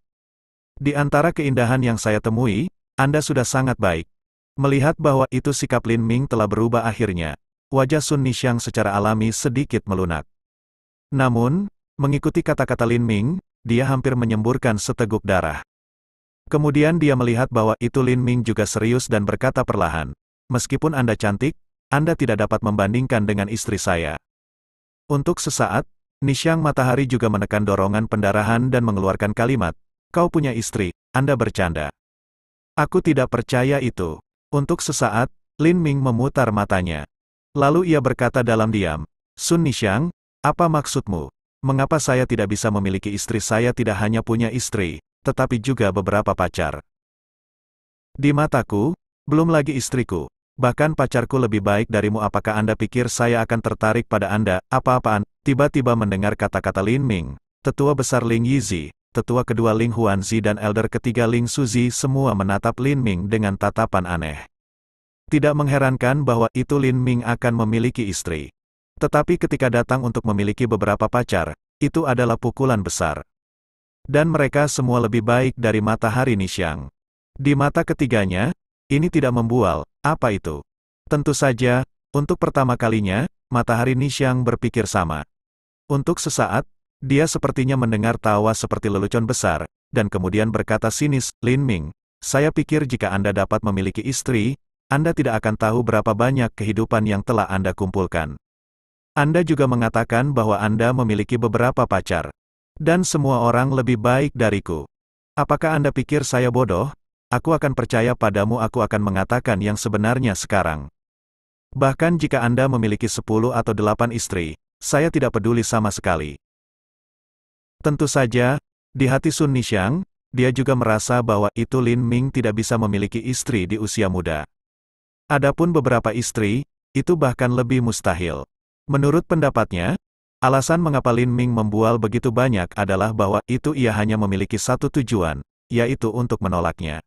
Di antara keindahan yang saya temui, Anda sudah sangat baik." Melihat bahwa itu sikap Lin Ming telah berubah akhirnya, wajah Sun Nixiang secara alami sedikit melunak. Namun, mengikuti kata-kata Lin Ming, dia hampir menyemburkan seteguk darah. Kemudian dia melihat bahwa itu Lin Ming juga serius dan berkata perlahan, "Meskipun Anda cantik, Anda tidak dapat membandingkan dengan istri saya." Untuk sesaat, Nixiang Matahari juga menekan dorongan pendarahan dan mengeluarkan kalimat, "Kau punya istri, Anda bercanda." "Aku tidak percaya itu." Untuk sesaat, Lin Ming memutar matanya. Lalu ia berkata dalam diam, "Sun Nixiang, apa maksudmu? Mengapa saya tidak bisa memiliki istri? Saya tidak hanya punya istri, tetapi juga beberapa pacar. Di mataku, belum lagi istriku, bahkan pacarku lebih baik darimu. Apakah Anda pikir saya akan tertarik pada Anda?" "Apa-apaan? tiba-tiba mendengar kata-kata Lin Ming, tetua besar Ling Yizi, tetua kedua Ling Huanzi dan elder ketiga Ling Suzi semua menatap Lin Ming dengan tatapan aneh. Tidak mengherankan bahwa itu Lin Ming akan memiliki istri. Tetapi ketika datang untuk memiliki beberapa pacar, itu adalah pukulan besar. Dan mereka semua lebih baik dari Matahari Nixiang. Di mata ketiganya, ini tidak membual, apa itu? Tentu saja, untuk pertama kalinya, Matahari Nixiang berpikir sama. Untuk sesaat, dia sepertinya mendengar tawa seperti lelucon besar, dan kemudian berkata sinis, Lin Ming, saya pikir jika Anda dapat memiliki istri, Anda tidak akan tahu berapa banyak kehidupan yang telah Anda kumpulkan. Anda juga mengatakan bahwa Anda memiliki beberapa pacar. Dan semua orang lebih baik dariku. Apakah Anda pikir saya bodoh? Aku akan percaya padamu, aku akan mengatakan yang sebenarnya sekarang. Bahkan jika Anda memiliki 10 atau 8 istri, saya tidak peduli sama sekali. Tentu saja, di hati Sun Nixiang, dia juga merasa bahwa itu Lin Ming tidak bisa memiliki istri di usia muda. Adapun beberapa istri, itu bahkan lebih mustahil. Menurut pendapatnya, alasan mengapa Lin Ming membual begitu banyak adalah bahwa itu ia hanya memiliki satu tujuan, yaitu untuk menolaknya.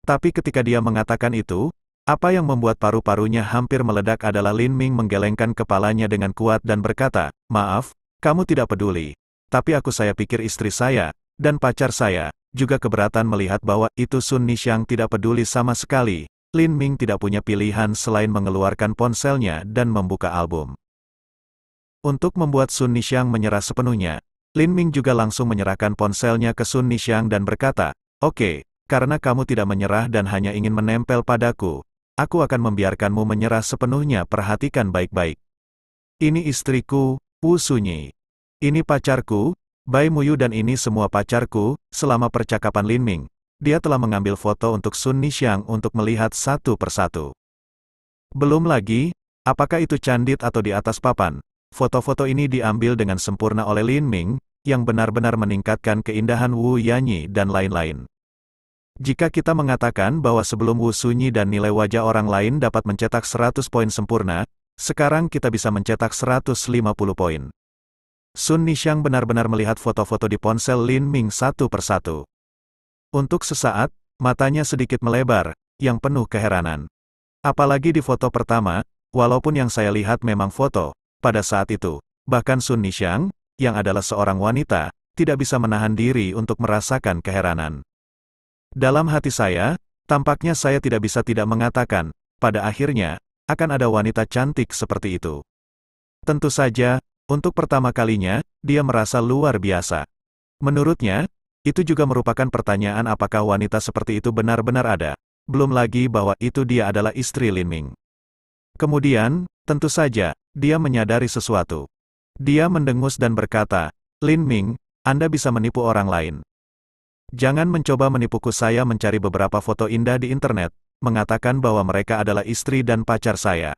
Tapi ketika dia mengatakan itu, apa yang membuat paru-parunya hampir meledak adalah Lin Ming menggelengkan kepalanya dengan kuat dan berkata, maaf, kamu tidak peduli. Tapi saya pikir istri saya, dan pacar saya, juga keberatan melihat bahwa itu Sun Nixiang tidak peduli sama sekali. Lin Ming tidak punya pilihan selain mengeluarkan ponselnya dan membuka album. Untuk membuat Sun Nixiang menyerah sepenuhnya, Lin Ming juga langsung menyerahkan ponselnya ke Sun Nixiang dan berkata, oke, karena kamu tidak menyerah dan hanya ingin menempel padaku, aku akan membiarkanmu menyerah sepenuhnya. Perhatikan baik-baik. Ini istriku, Wu Sunyi. Ini pacarku, Bai Muyu, dan ini semua pacarku. Selama percakapan Lin Ming, dia telah mengambil foto untuk Sun Nixiang untuk melihat satu persatu. Belum lagi, apakah itu candid atau di atas papan, foto-foto ini diambil dengan sempurna oleh Lin Ming, yang benar-benar meningkatkan keindahan Wu Yanyi dan lain-lain. Jika kita mengatakan bahwa sebelum Wu Sunyi dan nilai wajah orang lain dapat mencetak 100 poin sempurna, sekarang kita bisa mencetak 150 poin. Sun Nixiang benar-benar melihat foto-foto di ponsel Lin Ming satu persatu. Untuk sesaat, matanya sedikit melebar, yang penuh keheranan. Apalagi di foto pertama, walaupun yang saya lihat memang foto, pada saat itu, bahkan Sun Nixiang, yang adalah seorang wanita, tidak bisa menahan diri untuk merasakan keheranan. Dalam hati saya, tampaknya saya tidak bisa tidak mengatakan, pada akhirnya, akan ada wanita cantik seperti itu. Tentu saja, untuk pertama kalinya, dia merasa luar biasa. Menurutnya, itu juga merupakan pertanyaan apakah wanita seperti itu benar-benar ada, belum lagi bahwa itu dia adalah istri Lin Ming. Kemudian, tentu saja, dia menyadari sesuatu. Dia mendengus dan berkata, Lin Ming, Anda bisa menipu orang lain. Jangan mencoba menipuku. Saya mencari beberapa foto indah di internet, mengatakan bahwa mereka adalah istri dan pacar saya.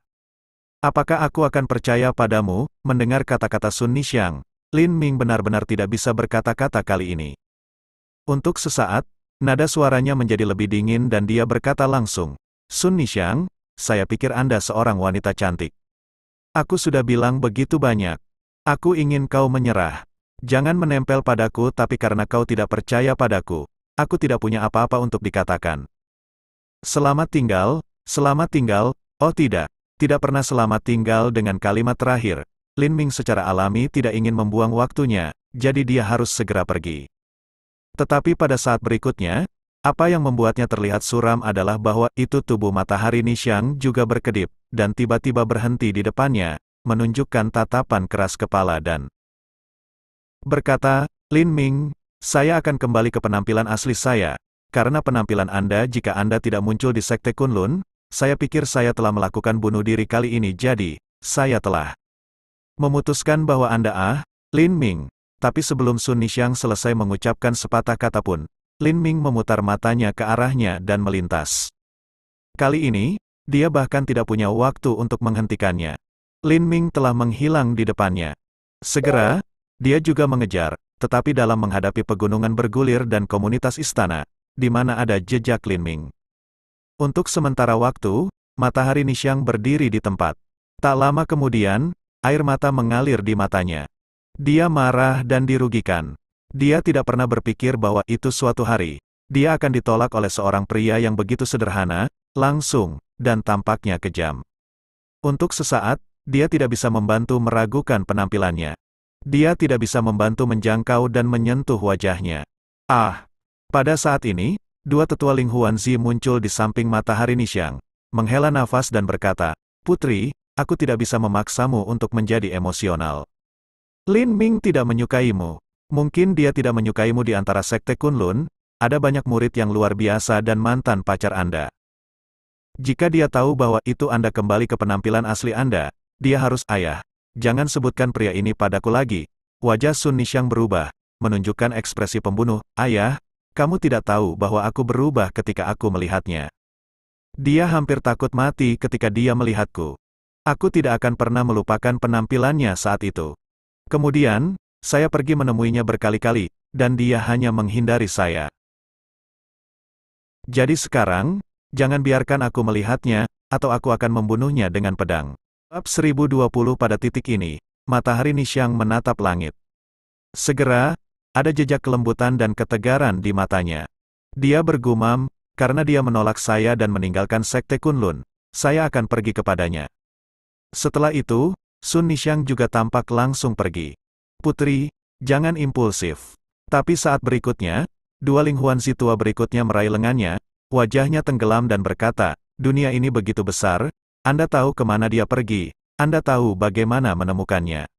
Apakah aku akan percaya padamu? Mendengar kata-kata Sun Nixiang, Lin Ming benar-benar tidak bisa berkata-kata kali ini. Untuk sesaat, nada suaranya menjadi lebih dingin dan dia berkata langsung, Sun Nixiang, saya pikir Anda seorang wanita cantik. Aku sudah bilang begitu banyak. Aku ingin kau menyerah. Jangan menempel padaku, tapi karena kau tidak percaya padaku, aku tidak punya apa-apa untuk dikatakan. Selamat tinggal, oh tidak pernah selamat tinggal. Dengan kalimat terakhir, Lin Ming secara alami tidak ingin membuang waktunya, jadi dia harus segera pergi. Tetapi pada saat berikutnya, apa yang membuatnya terlihat suram adalah bahwa itu tubuh Matahari Nixiang juga berkedip, dan tiba-tiba berhenti di depannya, menunjukkan tatapan keras kepala dan berkata, Lin Ming, saya akan kembali ke penampilan asli saya, karena penampilan Anda jika Anda tidak muncul di Sekte Kunlun, saya pikir saya telah melakukan bunuh diri kali ini, jadi, saya telah memutuskan bahwa Anda Lin Ming. Tapi sebelum Sun Nixiang selesai mengucapkan sepatah kata pun, Lin Ming memutar matanya ke arahnya dan melintas. Kali ini, dia bahkan tidak punya waktu untuk menghentikannya. Lin Ming telah menghilang di depannya. Segera, dia juga mengejar, tetapi dalam menghadapi pegunungan bergulir dan komunitas istana, di mana ada jejak Lin Ming. Untuk sementara waktu, Matahari Nixiang berdiri di tempat. Tak lama kemudian, air mata mengalir di matanya. Dia marah dan dirugikan. Dia tidak pernah berpikir bahwa itu suatu hari, dia akan ditolak oleh seorang pria yang begitu sederhana, langsung, dan tampaknya kejam. Untuk sesaat, dia tidak bisa membantu meragukan penampilannya. Dia tidak bisa membantu menjangkau dan menyentuh wajahnya. Ah! Pada saat ini, dua tetua Ling Huanzi muncul di samping matahari Nishang, menghela nafas dan berkata, "Putri, aku tidak bisa memaksamu untuk menjadi emosional. Lin Ming tidak menyukaimu. Mungkin dia tidak menyukaimu di antara sekte Kunlun, ada banyak murid yang luar biasa dan mantan pacar Anda. Jika dia tahu bahwa itu Anda kembali ke penampilan asli Anda, dia harus ayah. Jangan sebutkan pria ini padaku lagi." Wajah Sun Nishang berubah, menunjukkan ekspresi pembunuh. "Ayah, kamu tidak tahu bahwa aku berubah ketika aku melihatnya. Dia hampir takut mati ketika dia melihatku. Aku tidak akan pernah melupakan penampilannya saat itu. Kemudian, saya pergi menemuinya berkali-kali, dan dia hanya menghindari saya. Jadi sekarang, jangan biarkan aku melihatnya, atau aku akan membunuhnya dengan pedang." Bab 1020 pada titik ini, matahari Nishang menatap langit. Segera, ada jejak kelembutan dan ketegaran di matanya. Dia bergumam, "Karena dia menolak saya dan meninggalkan sekte Kunlun, saya akan pergi kepadanya." Setelah itu, Sun Nishang juga tampak langsung pergi. "Putri, jangan impulsif." Tapi saat berikutnya, dua Ling Huanzi tua berikutnya meraih lengannya, wajahnya tenggelam dan berkata, "Dunia ini begitu besar, Anda tahu kemana dia pergi, Anda tahu bagaimana menemukannya.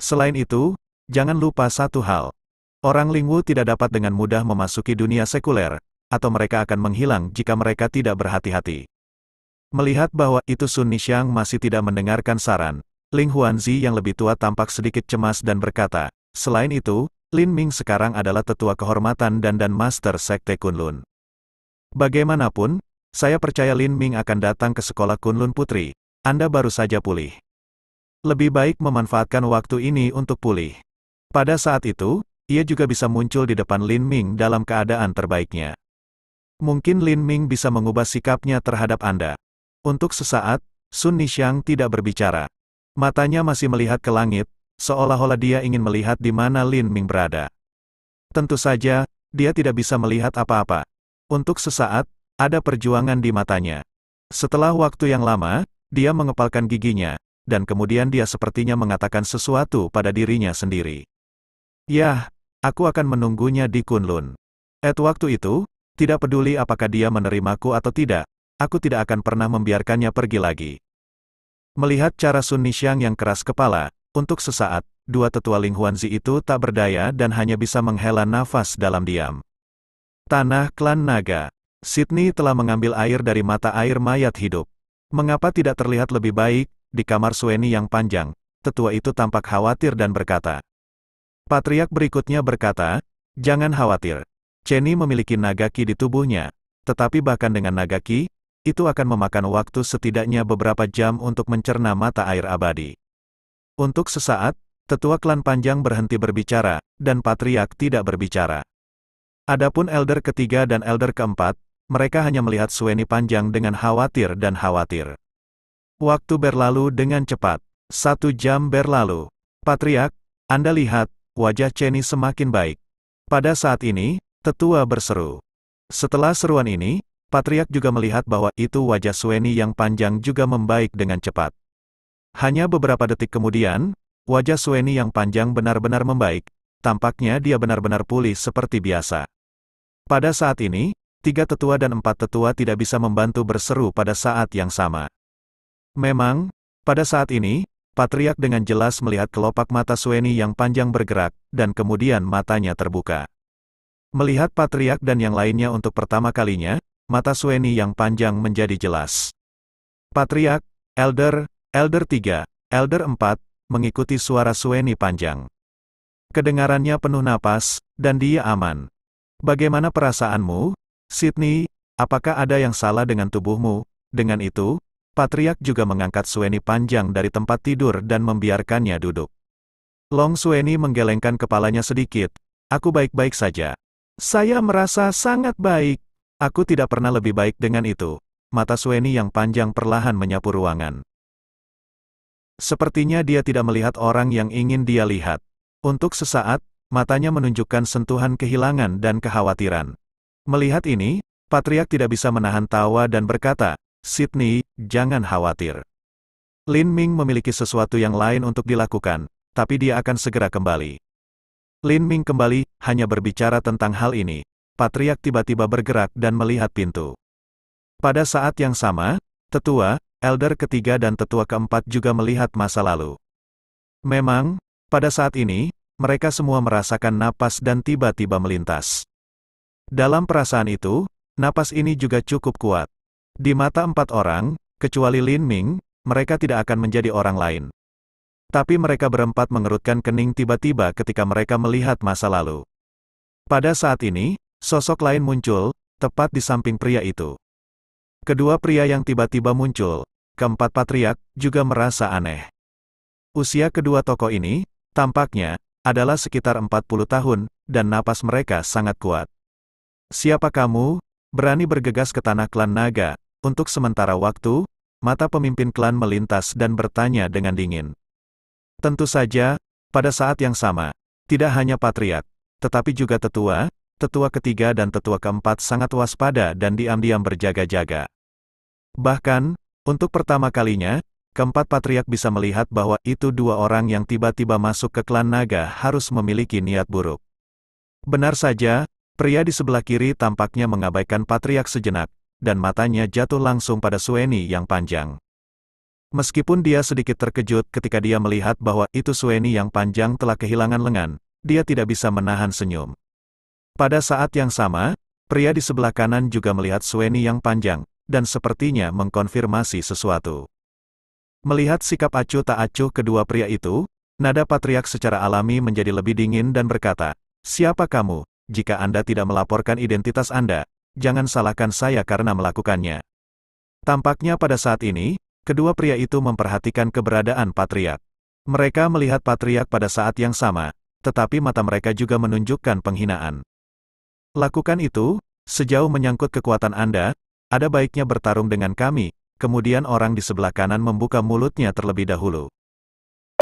Selain itu, jangan lupa satu hal. Orang Lingwu tidak dapat dengan mudah memasuki dunia sekuler, atau mereka akan menghilang jika mereka tidak berhati-hati." Melihat bahwa itu Sun Nishang masih tidak mendengarkan saran, Ling Huanzi yang lebih tua tampak sedikit cemas dan berkata, "Selain itu, Lin Ming sekarang adalah tetua kehormatan dan master sekte Kunlun. Bagaimanapun, saya percaya Lin Ming akan datang ke sekolah Kunlun Putri. Anda baru saja pulih. Lebih baik memanfaatkan waktu ini untuk pulih." Pada saat itu, ia juga bisa muncul di depan Lin Ming dalam keadaan terbaiknya. Mungkin Lin Ming bisa mengubah sikapnya terhadap Anda. Untuk sesaat, Sun Nishang tidak berbicara. Matanya masih melihat ke langit, seolah-olah dia ingin melihat di mana Lin Ming berada. Tentu saja, dia tidak bisa melihat apa-apa. Untuk sesaat, ada perjuangan di matanya. Setelah waktu yang lama, dia mengepalkan giginya, dan kemudian dia sepertinya mengatakan sesuatu pada dirinya sendiri. "Yah, aku akan menunggunya di Kunlun. Waktu itu, tidak peduli apakah dia menerimaku atau tidak, aku tidak akan pernah membiarkannya pergi lagi." Melihat cara Sun Nishang yang keras kepala, untuk sesaat, dua tetua Ling Huanzi itu tak berdaya dan hanya bisa menghela nafas dalam diam. Tanah Klan Naga. Sydney telah mengambil air dari mata air mayat hidup. "Mengapa tidak terlihat lebih baik di kamar Sueni yang panjang?" Tetua itu tampak khawatir dan berkata. Patriark berikutnya berkata, "Jangan khawatir. Chenny memiliki nagaki di tubuhnya, tetapi bahkan dengan nagaki, itu akan memakan waktu setidaknya beberapa jam untuk mencerna mata air abadi." Untuk sesaat, tetua klan panjang berhenti berbicara, dan patriark tidak berbicara. Adapun elder ketiga dan elder keempat, mereka hanya melihat Sueni panjang dengan khawatir dan khawatir. Waktu berlalu dengan cepat. 1 jam berlalu. "Patriark, Anda lihat, wajah Chenny semakin baik." Pada saat ini, tetua berseru. Setelah seruan ini, patriark juga melihat bahwa itu wajah Sueni yang panjang juga membaik dengan cepat. Hanya beberapa detik kemudian, wajah Sueni yang panjang benar-benar membaik, tampaknya dia benar-benar pulih seperti biasa. Pada saat ini, 3 tetua dan 4 tetua tidak bisa membantu berseru pada saat yang sama. Memang, pada saat ini, patriark dengan jelas melihat kelopak mata Sueni yang panjang bergerak, dan kemudian matanya terbuka. Melihat patriark dan yang lainnya untuk pertama kalinya, mata Sueni yang panjang menjadi jelas. Patriark, elder 3, elder 4, mengikuti suara Sueni panjang. Kedengarannya penuh napas, dan dia aman. "Bagaimana perasaanmu, Sydney? Apakah ada yang salah dengan tubuhmu?" Dengan itu, patriark juga mengangkat Sueni panjang dari tempat tidur dan membiarkannya duduk. Long Sueni menggelengkan kepalanya sedikit. "Aku baik-baik saja. Saya merasa sangat baik. Aku tidak pernah lebih baik dengan itu." Mata Sueni yang panjang perlahan menyapu ruangan. Sepertinya dia tidak melihat orang yang ingin dia lihat. Untuk sesaat, matanya menunjukkan sentuhan kehilangan dan kekhawatiran. Melihat ini, Patriark tidak bisa menahan tawa dan berkata, "Sydney, jangan khawatir. Lin Ming memiliki sesuatu yang lain untuk dilakukan, tapi dia akan segera kembali." Lin Ming kembali, hanya berbicara tentang hal ini. Patriark tiba-tiba bergerak dan melihat pintu. Pada saat yang sama, tetua, elder ketiga dan tetua keempat juga melihat masa lalu. Memang, pada saat ini, mereka semua merasakan napas dan tiba-tiba melintas. Dalam perasaan itu, napas ini juga cukup kuat. Di mata empat orang, kecuali Lin Ming, mereka tidak akan menjadi orang lain. Tapi mereka berempat mengerutkan kening tiba-tiba ketika mereka melihat masa lalu. Pada saat ini, sosok lain muncul, tepat di samping pria itu. Kedua pria yang tiba-tiba muncul, keempat patriark, juga merasa aneh. Usia kedua tokoh ini, tampaknya, adalah sekitar 40 tahun, dan napas mereka sangat kuat. "Siapa kamu?" Berani bergegas ke tanah klan naga. Untuk sementara waktu, mata pemimpin klan melintas dan bertanya dengan dingin. Tentu saja, pada saat yang sama, tidak hanya patriark, tetapi juga tetua, tetua ketiga dan tetua keempat sangat waspada dan diam-diam berjaga-jaga. Bahkan, untuk pertama kalinya, keempat patriark bisa melihat bahwa itu dua orang yang tiba-tiba masuk ke klan naga harus memiliki niat buruk. Benar saja, pria di sebelah kiri tampaknya mengabaikan patriark sejenak, dan matanya jatuh langsung pada Sueni yang panjang. Meskipun dia sedikit terkejut ketika dia melihat bahwa itu Sueni yang panjang telah kehilangan lengan, dia tidak bisa menahan senyum. Pada saat yang sama, pria di sebelah kanan juga melihat Sueni yang panjang, dan sepertinya mengkonfirmasi sesuatu. Melihat sikap acuh tak acuh kedua pria itu, nada patriark secara alami menjadi lebih dingin dan berkata, "Siapa kamu? Jika Anda tidak melaporkan identitas Anda, jangan salahkan saya karena melakukannya." Tampaknya pada saat ini, kedua pria itu memperhatikan keberadaan patriark. Mereka melihat patriark pada saat yang sama, tetapi mata mereka juga menunjukkan penghinaan. "Lakukan itu, sejauh menyangkut kekuatan Anda, ada baiknya bertarung dengan kami." Kemudian orang di sebelah kanan membuka mulutnya terlebih dahulu.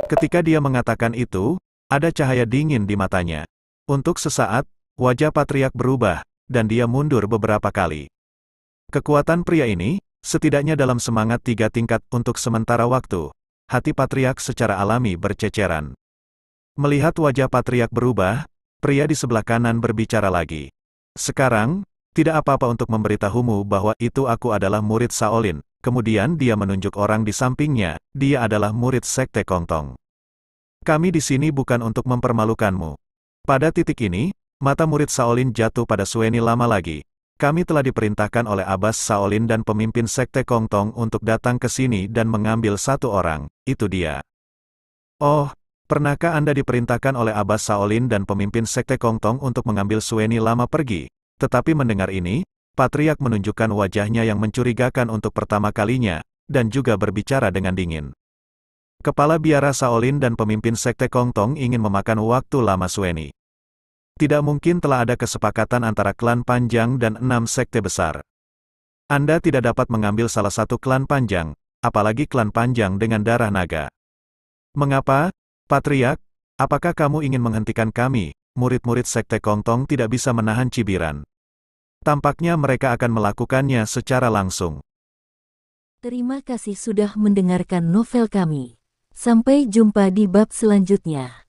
Ketika dia mengatakan itu, ada cahaya dingin di matanya. Untuk sesaat, wajah patriark berubah, dan dia mundur beberapa kali. Kekuatan pria ini, setidaknya dalam semangat 3 tingkat untuk sementara waktu, hati patriark secara alami berceceran. Melihat wajah patriark berubah, pria di sebelah kanan berbicara lagi. "Sekarang, tidak apa-apa untuk memberitahumu bahwa itu aku adalah murid Shaolin." Kemudian dia menunjuk orang di sampingnya, dia adalah murid Sekte Kongtong. "Kami di sini bukan untuk mempermalukanmu." Pada titik ini, mata murid Shaolin jatuh pada Sueni lama lagi. "Kami telah diperintahkan oleh Abbas Shaolin dan pemimpin Sekte Kongtong untuk datang ke sini dan mengambil satu orang, itu dia." "Oh, pernahkah Anda diperintahkan oleh Abbas Shaolin dan pemimpin Sekte Kongtong untuk mengambil Sueni lama pergi?" Tetapi mendengar ini, patriark menunjukkan wajahnya yang mencurigakan untuk pertama kalinya, dan juga berbicara dengan dingin. Kepala biara Shaolin dan pemimpin Sekte Kongtong ingin memakan waktu lama Sueni. Tidak mungkin telah ada kesepakatan antara klan panjang dan 6 sekte besar. Anda tidak dapat mengambil salah satu klan panjang, apalagi klan panjang dengan darah naga. "Mengapa, patriark? Apakah kamu ingin menghentikan kami?" Murid-murid Sekte Kongtong tidak bisa menahan cibiran. Tampaknya mereka akan melakukannya secara langsung. Terima kasih sudah mendengarkan novel kami. Sampai jumpa di bab selanjutnya.